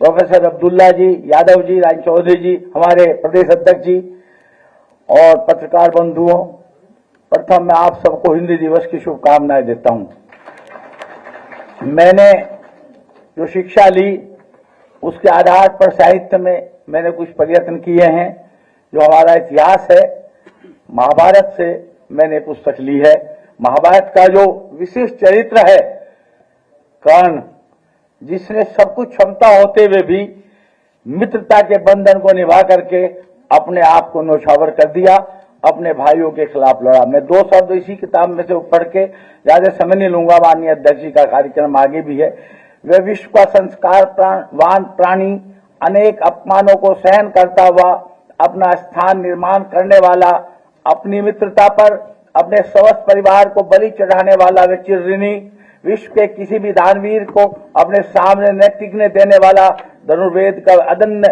प्रोफेसर अब्दुल्ला जी, यादव जी, राज चौधरी जी, हमारे प्रदेश अध्यक्ष जी और पत्रकार बंधुओं, प्रथम मैं आप सबको हिंदी दिवस की शुभकामनाएं देता हूं। मैंने जो शिक्षा ली उसके आधार पर साहित्य में मैंने कुछ प्रयत्न किए हैं। जो हमारा इतिहास है, महाभारत से मैंने पुस्तक ली है। महाभारत का जो विशिष्ट चरित्र है कर्ण, जिसने सब कुछ क्षमता होते हुए भी मित्रता के बंधन को निभा करके अपने आप को न्यौछावर कर दिया, अपने भाइयों के खिलाफ लड़ा। मैं 2 शब्द इसी किताब में से पढ़ के ज्यादा समय नहीं लूंगा, माननीय अध्यक्ष जी का कार्यक्रम आगे भी है। वे विश्व का संस्कारवान प्राणी, अनेक अपमानों को सहन करता हुआ अपना स्थान निर्माण करने वाला, अपनी मित्रता पर अपने समस्त परिवार को बलि चढ़ाने वाला वे चिरऋणी, विश्व के किसी भी दानवीर को अपने सामने न टिकने देने वाला, धनुर्वेद का अदन्य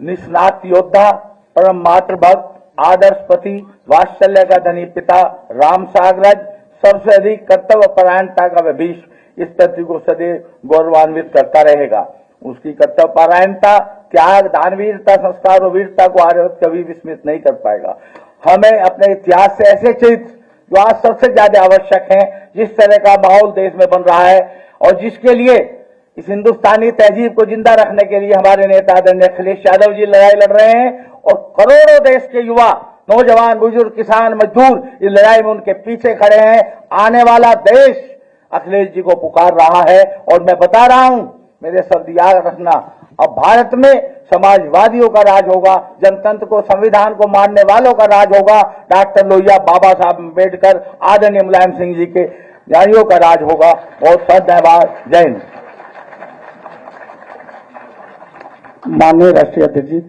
निष्णात योद्धा, परम मातृभक्त, आदर्श पति, वात्सल्य का धनी पिता, राम सागरज, सबसे अधिक कर्तव्य परायणता का वह भीष्म इस पृथ्वी को सदैव गौरवान्वित करता रहेगा। उसकी कर्तव्य परायणता, त्याग, दानवीरता, संस्कार और वीरता को आर्यवत कभी विस्मृत नहीं कर पाएगा। हमें अपने इतिहास से ऐसे चरित्र जो आज सबसे ज्यादा आवश्यक हैं, जिस तरह का माहौल देश में बन रहा है और जिसके लिए इस हिंदुस्तानी तहजीब को जिंदा रखने के लिए हमारे नेता आदरणीय अखिलेश यादव जी लड़ाई लड़ रहे हैं और करोड़ों देश के युवा, नौजवान, बुजुर्ग, किसान, मजदूर इस लड़ाई में उनके पीछे खड़े हैं। आने वाला देश अखिलेश जी को पुकार रहा है और मैं बता रहा हूं, मेरे शब्द याद रखना, अब भारत में समाजवादियों का राज होगा, जनतंत्र को, संविधान को मानने वालों का राज होगा। डॉक्टर लोहिया, बाबा साहब अम्बेडकर, आदरणीय मुलायम सिंह जी के न्यायियों का राज होगा। बहुत धन्यवाद। जय हिंद।
माननीय राष्ट्रीय अध्यक्ष जी।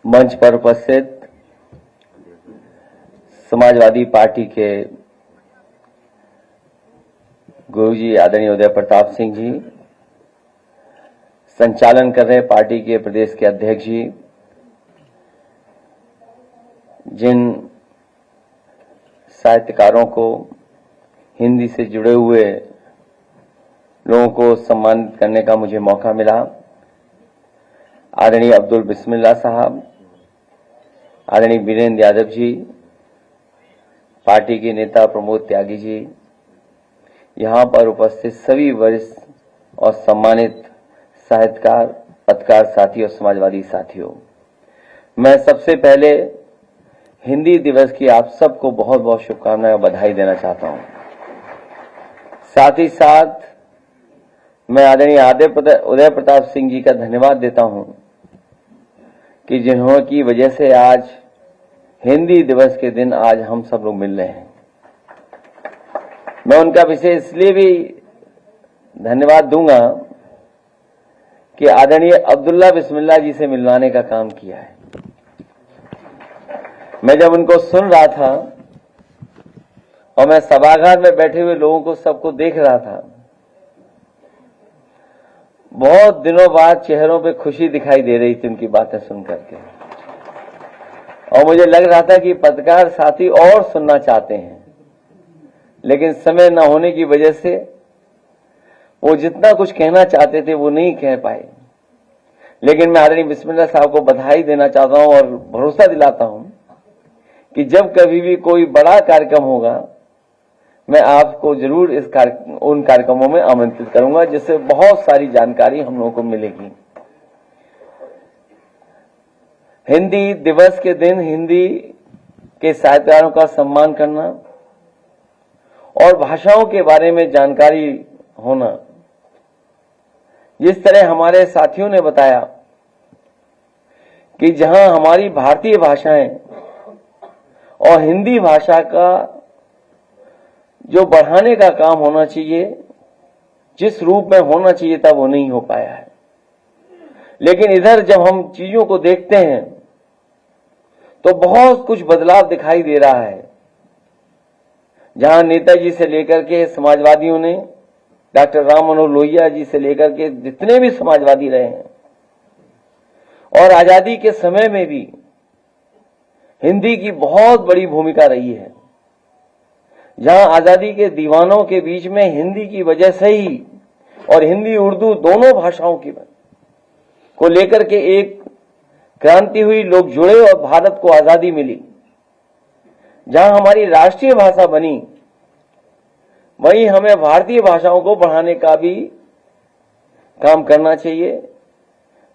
मंच पर उपस्थित समाजवादी पार्टी के गुरुजी आदरणीय उदय प्रताप सिंह जी, संचालन कर रहे पार्टी के प्रदेश के अध्यक्ष जी, जिन साहित्यकारों को, हिंदी से जुड़े हुए लोगों को सम्मानित करने का मुझे मौका मिला, आदरणीय अब्दुल बिस्मिल्लाह साहब, आदरणीय वीरेंद्र यादव जी, पार्टी के नेता प्रमोद त्यागी जी, यहां पर उपस्थित सभी वरिष्ठ और सम्मानित साहित्यकार, पत्रकार साथी और समाजवादी साथियों, मैं सबसे पहले हिंदी दिवस की आप सबको बहुत बहुत शुभकामनाएं और बधाई देना चाहता हूं। साथ ही साथ मैं आदरणीय उदय प्रताप सिंह जी का धन्यवाद देता हूं कि जिन्हों की वजह से आज हिंदी दिवस के दिन आज हम सब लोग मिल रहे हैं। मैं उनका विशेष इसलिए भी धन्यवाद दूंगा कि आदरणीय अब्दुल्ला बिस्मिल्लाह जी से मिलवाने का काम किया है। मैं जब उनको सुन रहा था और मैं सभागार में बैठे हुए लोगों को सबको देख रहा था, बहुत दिनों बाद चेहरों पे खुशी दिखाई दे रही थी उनकी बातें सुन करके, और मुझे लग रहा था कि पत्रकार साथी और सुनना चाहते हैं, लेकिन समय न होने की वजह से वो जितना कुछ कहना चाहते थे वो नहीं कह पाए। लेकिन मैं आदरणीय बिस्मिल्लाह साहब को बधाई देना चाहता हूं और भरोसा दिलाता हूं कि जब कभी भी कोई बड़ा कार्यक्रम होगा मैं आपको जरूर उन कार्यक्रमों में आमंत्रित करूंगा, जिससे बहुत सारी जानकारी हम लोगों को मिलेगी। हिंदी दिवस के दिन हिंदी के साहित्यकारों का सम्मान करना और भाषाओं के बारे में जानकारी होना, जिस तरह हमारे साथियों ने बताया कि जहां हमारी भारतीय भाषाएं और हिंदी भाषा का जो बढ़ाने का काम होना चाहिए, जिस रूप में होना चाहिए था, वो नहीं हो पाया है। लेकिन इधर जब हम चीजों को देखते हैं तो बहुत कुछ बदलाव दिखाई दे रहा है। जहां नेताजी से लेकर के समाजवादियों ने, डॉक्टर राम मनोहर लोहिया जी से लेकर के जितने भी समाजवादी रहे हैं, और आजादी के समय में भी हिंदी की बहुत बड़ी भूमिका रही है। जहां आजादी के दीवानों के बीच में हिंदी की वजह से ही और हिंदी उर्दू दोनों भाषाओं की को लेकर के एक क्रांति हुई, लोग जुड़े और भारत को आजादी मिली। जहां हमारी राष्ट्रीय भाषा बनी, वहीं हमें भारतीय भाषाओं को बढ़ाने का भी काम करना चाहिए।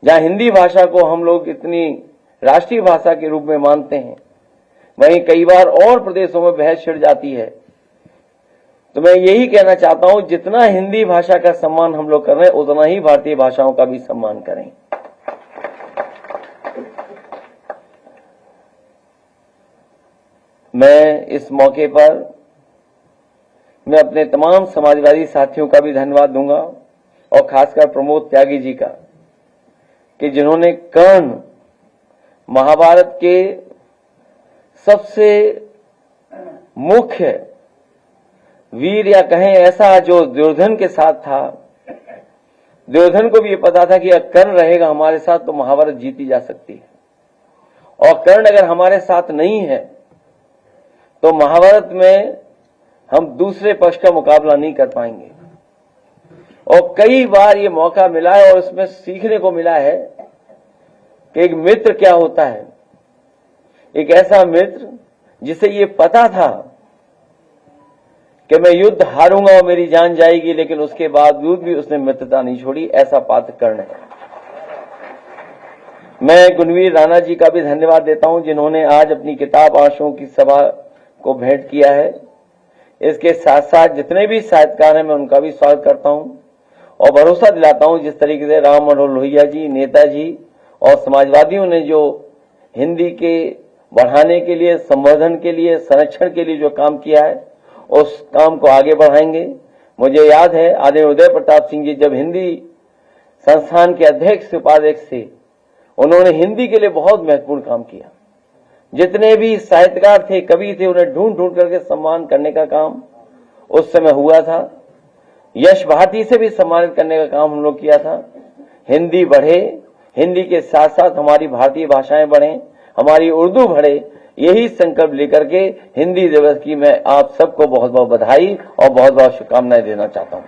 जहां हिंदी भाषा को हम लोग इतनी राष्ट्रीय भाषा के रूप में मानते हैं, वहीं कई बार और प्रदेशों में बहस छिड़ जाती है। तो मैं यही कहना चाहता हूं, जितना हिंदी भाषा का सम्मान हम लोग कर रहे हैं, उतना ही भारतीय भाषाओं का भी सम्मान करें। मैं इस मौके पर मैं अपने तमाम समाजवादी साथियों का भी धन्यवाद दूंगा, और खासकर प्रमोद त्यागी जी का, कि जिन्होंने कर्ण महाभारत के सबसे मुख्य वीर, या कहें ऐसा, जो दुर्योधन के साथ था। दुर्योधन को भी ये पता था कि अगर कर्ण रहेगा हमारे साथ तो महाभारत जीती जा सकती है, और कर्ण अगर हमारे साथ नहीं है तो महाभारत में हम दूसरे पक्ष का मुकाबला नहीं कर पाएंगे। और कई बार ये मौका मिला है और इसमें सीखने को मिला है कि एक मित्र क्या होता है। एक ऐसा मित्र जिसे ये पता था कि मैं युद्ध हारूंगा और मेरी जान जाएगी, लेकिन उसके बावजूद भी उसने मित्रता नहीं छोड़ी, ऐसा पात्र कर्ण है। मैं गुणवीर राणा जी का भी धन्यवाद देता हूं, जिन्होंने आज अपनी किताब आंसुओं की सभा को भेंट किया है। इसके साथ साथ जितने भी साहित्यकार हैं, मैं उनका भी स्वागत करता हूं और भरोसा दिलाता हूं, जिस तरीके से राम मनोहर लोहिया जी, नेताजी और समाजवादियों ने जो हिंदी के बढ़ाने के लिए, संवर्धन के लिए, संरक्षण के लिए जो काम किया है, उस काम को आगे बढ़ाएंगे। मुझे याद है आदरणीय उदय प्रताप सिंह जी जब हिंदी संस्थान के अध्यक्ष उपाध्यक्ष थे, उन्होंने हिंदी के लिए बहुत महत्वपूर्ण काम किया। जितने भी साहित्यकार थे, कवि थे, उन्हें ढूंढ ढूंढ करके सम्मान करने का काम उस समय हुआ था। यश भारती से भी सम्मानित करने का काम हम लोग किया था। हिंदी बढ़े, हिंदी के साथ साथ हमारी भारतीय भाषाएं बढ़े, हमारी उर्दू बढ़े, यही संकल्प लेकर के हिंदी दिवस की मैं आप सबको बहुत बहुत बधाई और बहुत बहुत शुभकामनाएं देना चाहता हूं।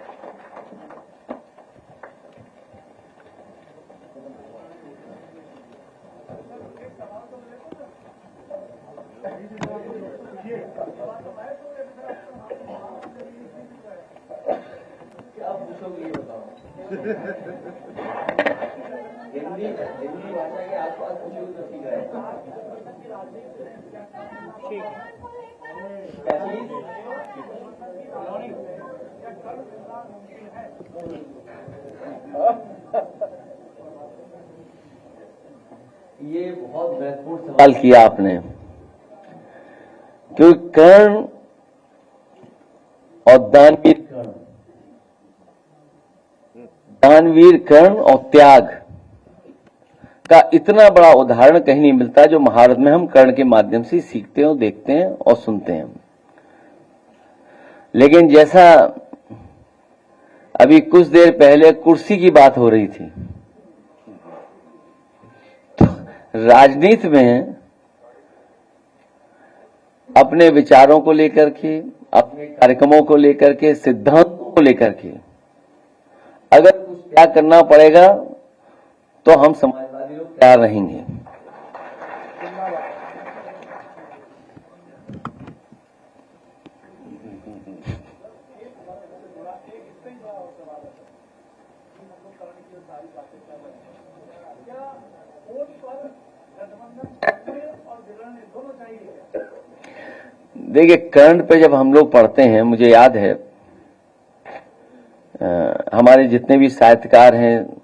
हिंदी भाषा के आसपास कुछ तो ठीक है। ये बहुत महत्वपूर्ण सवाल किया आपने, क्योंकि कर्ण और दानवीर कर्ण, दानवीर कर्ण और त्याग का इतना बड़ा उदाहरण कहीं नहीं मिलता, जो महाभारत में हम कर्ण के माध्यम से सीखते हैं, देखते हैं और सुनते हैं। लेकिन जैसा अभी कुछ देर पहले कुर्सी की बात हो रही थी, तो राजनीति में अपने विचारों को लेकर के, अपने कार्यक्रमों को लेकर के, सिद्धांतों को लेकर के अगर कुछ त्याग करना पड़ेगा तो हम समाजवादी लोग तैयार रहेंगे। देखिए, करंट पे जब हम लोग पढ़ते हैं, मुझे याद है हमारे जितने भी साहित्यकार हैं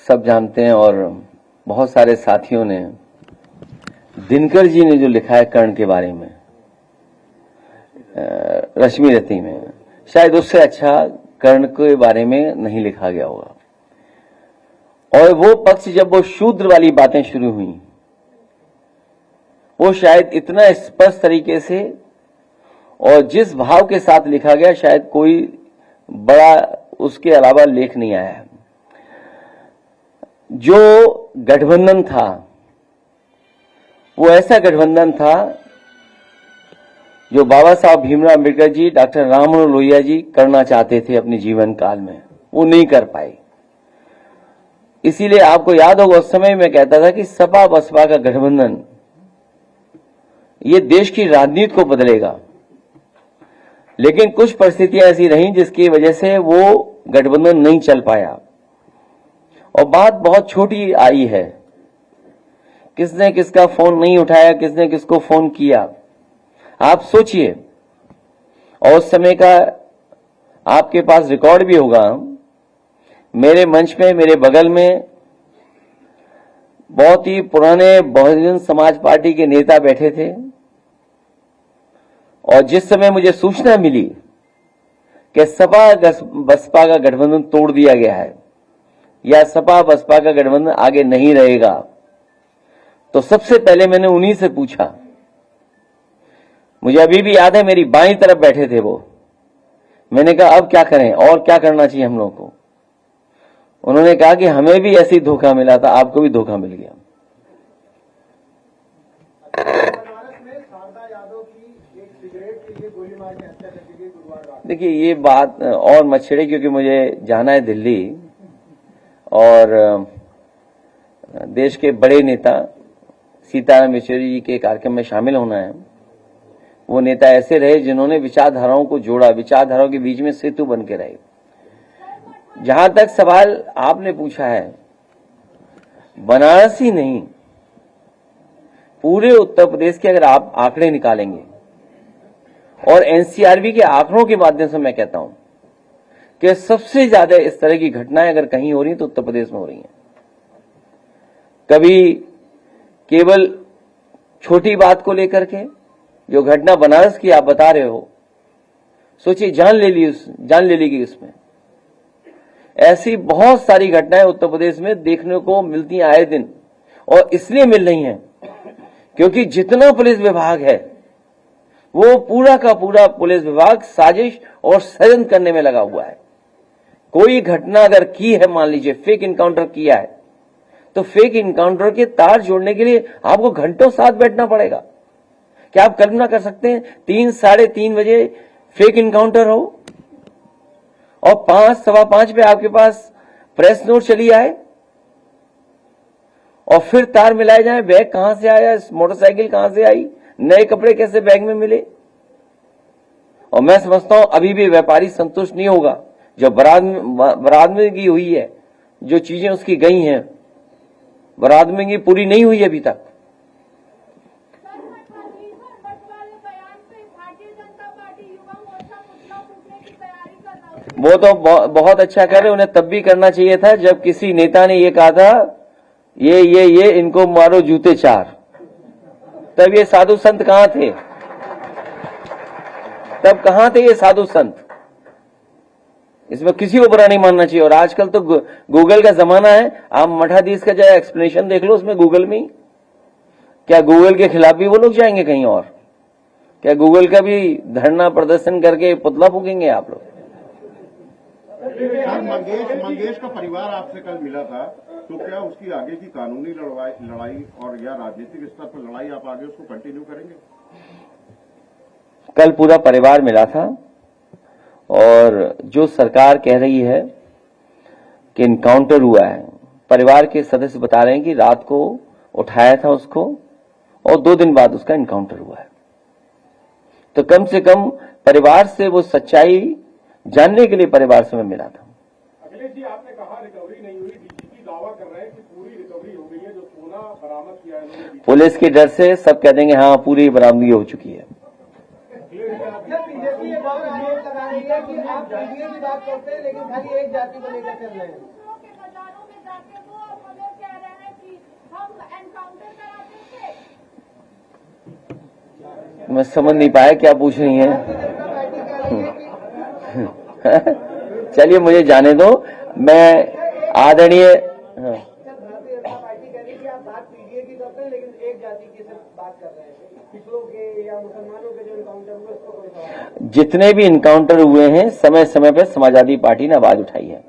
सब जानते हैं, और बहुत सारे साथियों ने, दिनकर जी ने जो लिखा है कर्ण के बारे में रश्मि रति में, शायद उससे अच्छा कर्ण के बारे में नहीं लिखा गया होगा। और वो पक्ष जब वो शूद्र वाली बातें शुरू हुई, वो शायद इतना स्पष्ट तरीके से और जिस भाव के साथ लिखा गया, शायद कोई बड़ा उसके अलावा लेख नहीं आया है। जो गठबंधन था वो ऐसा गठबंधन था जो बाबा साहब भीमराव अम्बेडकर जी, डॉक्टर राम मनोहर लोहिया जी करना चाहते थे अपने जीवन काल में, वो नहीं कर पाए। इसीलिए आपको याद होगा उस समय मैं कहता था कि सपा बसपा का गठबंधन ये देश की राजनीति को बदलेगा, लेकिन कुछ परिस्थितियां ऐसी रहीं जिसकी वजह से वो गठबंधन नहीं चल पाया। और बात बहुत छोटी आई है, किसने किसका फोन नहीं उठाया, किसने किसको फोन किया, आप सोचिए। और उस समय का आपके पास रिकॉर्ड भी होगा। मेरे मंच में, मेरे बगल में बहुत ही पुराने बहुजन समाज पार्टी के नेता बैठे थे, और जिस समय मुझे सूचना मिली कि सपा बसपा का गठबंधन तोड़ दिया गया है या सपा बसपा का गठबंधन आगे नहीं रहेगा, तो सबसे पहले मैंने उन्हीं से पूछा। मुझे अभी भी याद है, मेरी बाईं तरफ बैठे थे वो। मैंने कहा अब क्या करें और क्या करना चाहिए हम लोगों को। उन्होंने कहा कि हमें भी ऐसी धोखा मिला था, आपको भी धोखा मिल गया। देखिए, ये बात और मत छेड़े, क्योंकि मुझे जाना है दिल्ली, और देश के बड़े नेता सीताराम येचुरी जी के कार्यक्रम में शामिल होना है। वो नेता ऐसे रहे जिन्होंने विचारधाराओं को जोड़ा, विचारधाराओं के बीच में सेतु बन के रहे। जहां तक सवाल आपने पूछा है, बनारस ही नहीं, पूरे उत्तर प्रदेश के अगर आप आंकड़े निकालेंगे, और एनसीआरबी के आंकड़ों के माध्यम से मैं कहता हूं कि सबसे ज्यादा इस तरह की घटनाएं अगर कहीं हो रही तो उत्तर प्रदेश में हो रही हैं। कभी केवल छोटी बात को लेकर के, जो घटना बनारस की आप बता रहे हो, सोचिए जान ले ली उसमें। ऐसी बहुत सारी घटनाएं उत्तर प्रदेश में देखने को मिलती हैं आए दिन, और इसलिए मिल रही हैं क्योंकि जितना पुलिस विभाग है वो पूरा का पूरा पुलिस विभाग साजिश और षड्यंत्र करने में लगा हुआ है। कोई घटना अगर की है, मान लीजिए फेक इनकाउंटर किया है, तो फेक इनकाउंटर के तार जोड़ने के लिए आपको घंटों साथ बैठना पड़ेगा। क्या आप कल्पना कर सकते हैं 3 साढ़े 3 बजे फेक इनकाउंटर हो और 5 सवा 5 पे आपके पास प्रेस नोट चली आए, और फिर तार मिलाए जाए, बैग कहां से आया, मोटरसाइकिल कहां से आई, नए कपड़े कैसे बैग में मिले। और मैं समझता हूं अभी भी व्यापारी संतुष्ट नहीं होगा। जो बरामदगी हुई है, जो चीजें उसकी गई हैं, बरामदगी पूरी नहीं हुई अभी तक। वो तो बहुत अच्छा कर रहे, उन्हें तब भी करना चाहिए था जब किसी नेता ने ये कहा था ये इनको मारो जूते 4। तब ये साधु संत कहां थे? तब कहां थे ये साधु संत? इसमें किसी को बुरा नहीं मानना चाहिए। और आजकल तो गूगल का जमाना है, आप मठाधीश का जो एक्सप्लेनेशन देख लो उसमें गूगल में ही। क्या गूगल के खिलाफ भी वो लोग जाएंगे कहीं और? क्या गूगल का भी धरना प्रदर्शन करके पुतला फूकेंगे आप लोग?
मंगेश का परिवार आपसे कल मिला था, तो क्या उसकी आगे की कानूनी लड़ाई और या राजनीतिक स्तर पर लड़ाई आप आगे उसको कंटिन्यू करेंगे?
कल पूरा परिवार मिला था, और जो सरकार कह रही है कि इनकाउंटर हुआ है, परिवार के सदस्य बता रहे हैं कि रात को उठाया था उसको और 2 दिन बाद उसका इनकाउंटर हुआ है। तो कम से कम परिवार से वो सच्चाई जानने के लिए परिवार से मैं मिला था।
अखिलेश जी, आपने कहा रिकवरी नहीं हुई, डीजीपी दावा कर रहे हैं कि पूरी रिकवरी हो गई है, जो सोना बरामद किया है
पुलिस के डर से सब कह देंगे हाँ पूरी बरामदगी हो चुकी है।
बीजेपी ये बात आरोप लगा रही है कि आप पीडीए की बात करते हैं लेकिन खाली एक जाति को लेकर चल रहे हैं।
मैं समझ नहीं पाया क्या पूछ रही हैं। चलिए मुझे जाने दो। मैं आदरणीय
भारतीय जनता पार्टी कह रही है कि आप बात पीडीए की करते हैं लेकिन एक जाति की सिर्फ बात कर रहे हैं। पिछड़ों के या मुसलमानों के जो इनकाउंटर हुए उसको कोई सवाल।
जितने भी इनकाउंटर हुए हैं समय समय पर समाजवादी पार्टी ने आवाज उठाई है।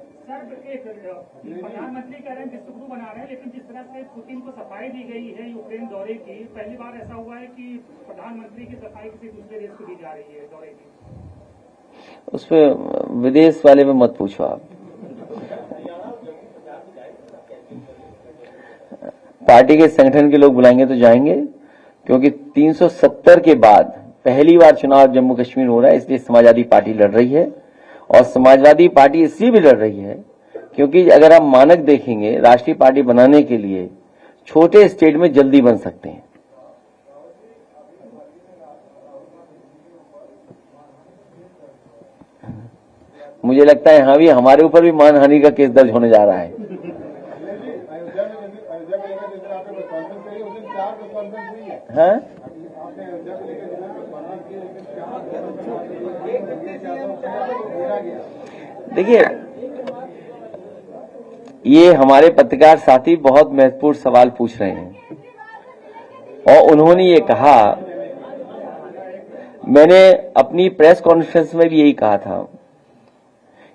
प्रधानमंत्री कह रहे हैं विश्व गुरु बना रहे हैं, लेकिन जिस तरह से पुतिन को सफाई दी गई है यूक्रेन दौरे की, पहली बार ऐसा हुआ है कि प्रधानमंत्री की सफाई किसी दूसरे देश को दी जा रही है दौरे की।
उस पर विदेश वाले में मत पूछो आप। पार्टी के संगठन के लोग बुलाएंगे तो जाएंगे, क्योंकि 370 के बाद पहली बार चुनाव जम्मू कश्मीर हो रहा है, इसलिए समाजवादी पार्टी लड़ रही है। और समाजवादी पार्टी इसलिए भी लड़ रही है क्योंकि अगर आप मानक देखेंगे राष्ट्रीय पार्टी बनाने के लिए छोटे स्टेट में जल्दी बन सकते हैं। मुझे लगता है यहां भी हमारे ऊपर भी मानहानि का केस दर्ज होने जा रहा है। हाँ? देखिए, ये हमारे पत्रकार साथी बहुत महत्वपूर्ण सवाल पूछ रहे हैं और उन्होंने ये कहा, मैंने अपनी प्रेस कॉन्फ्रेंस में भी यही कहा था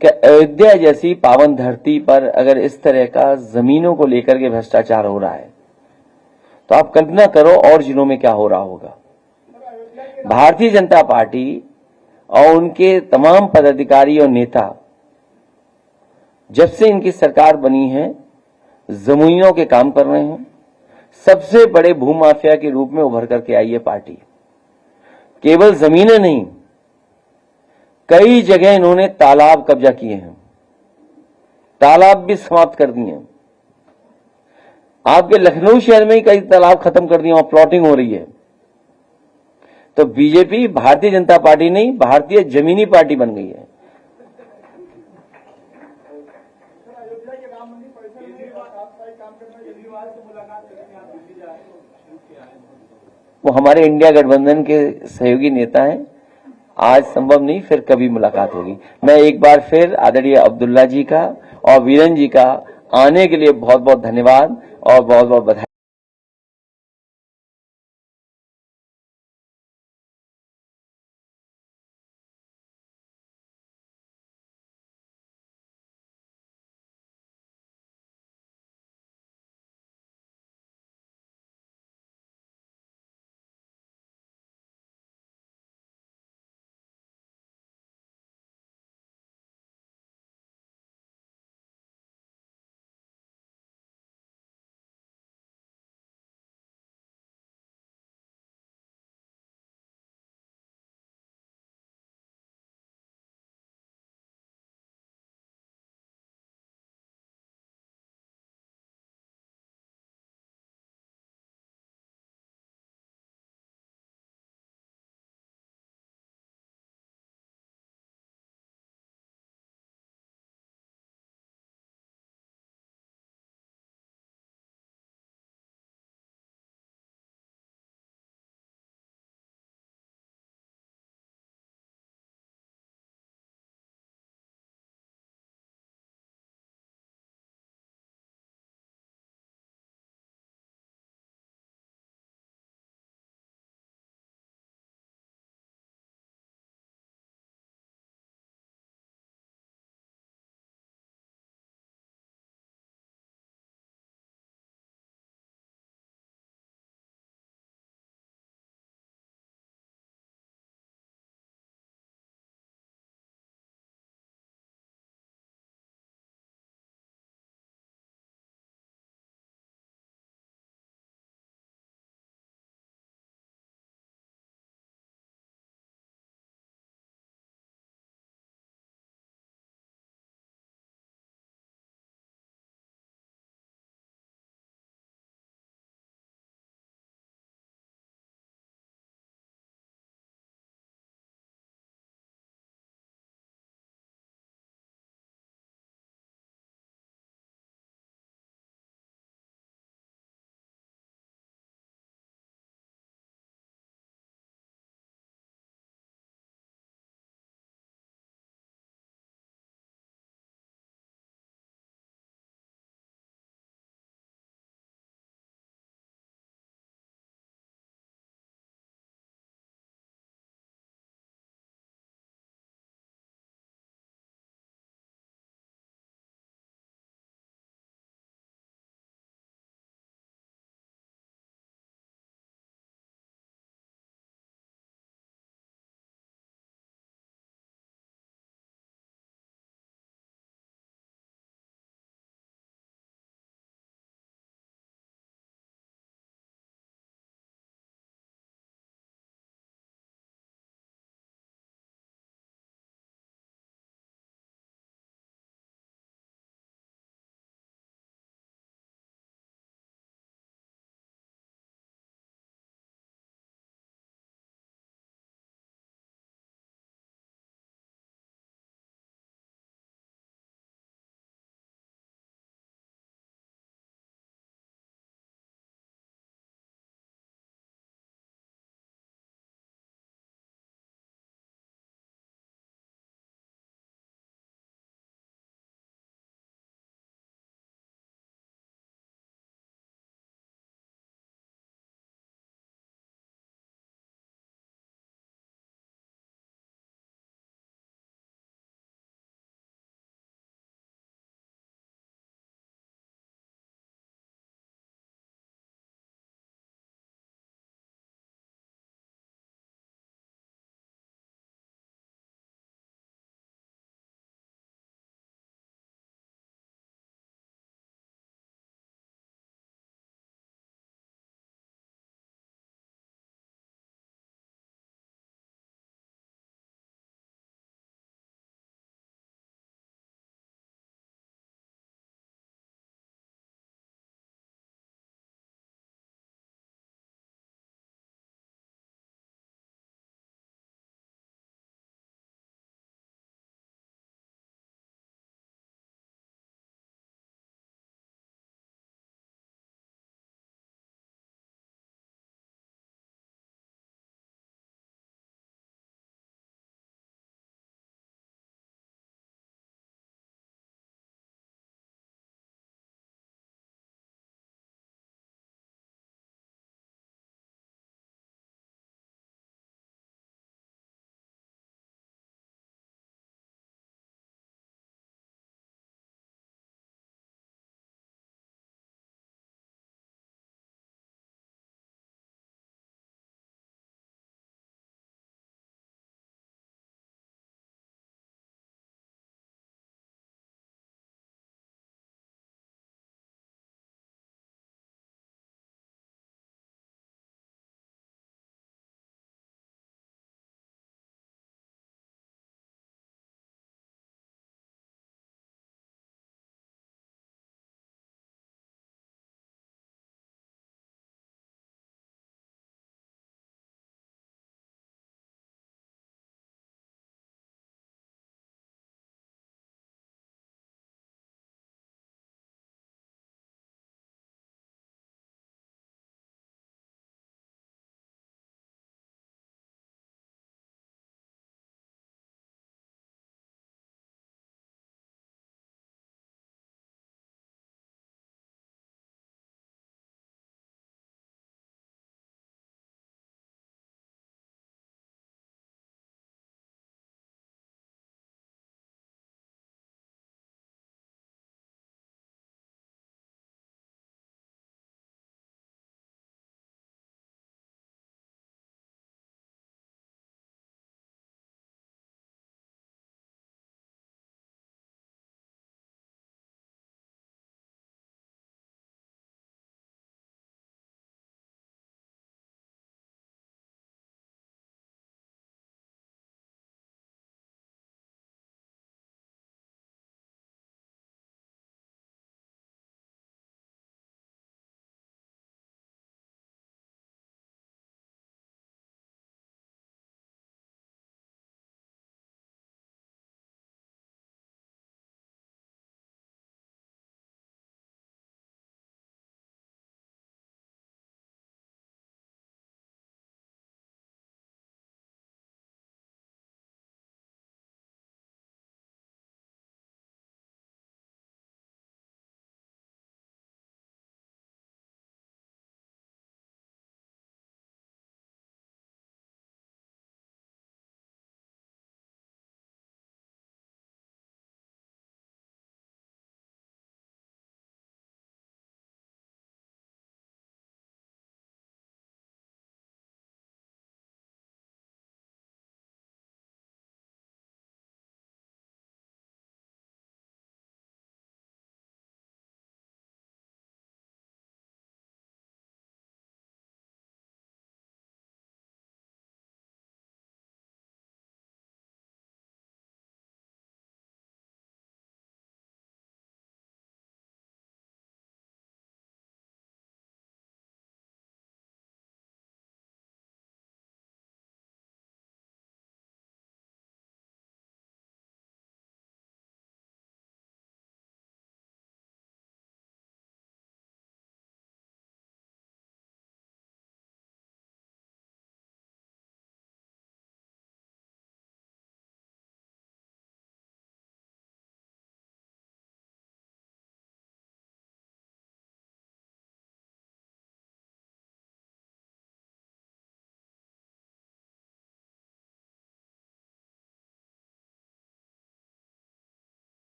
कि अयोध्या जैसी पावन धरती पर अगर इस तरह का जमीनों को लेकर के भ्रष्टाचार हो रहा है तो आप कल्पना करो और जिलों में क्या हो रहा होगा। भारतीय जनता पार्टी और उनके तमाम पदाधिकारी और नेता जब से इनकी सरकार बनी है जमीनों के काम कर रहे हैं। सबसे बड़े भूमाफिया के रूप में उभर करके आई है पार्टी। केवल जमीनें नहीं, कई जगह इन्होंने तालाब कब्जा किए हैं, तालाब भी समाप्त कर दिए हैं। आपके लखनऊ शहर में ही कई तालाब खत्म कर दिए, वहां प्लॉटिंग हो रही है। तो बीजेपी भारतीय जनता पार्टी नहीं, भारतीय जमीनी पार्टी बन गई है। वो हमारे इंडिया गठबंधन के सहयोगी नेता हैं। आज संभव नहीं, फिर कभी मुलाकात होगी। मैं एक बार फिर आदरणीय अब्दुल्ला जी का और वीरेन जी का आने के लिए बहुत बहुत धन्यवाद और बहुत बहुत बधाई।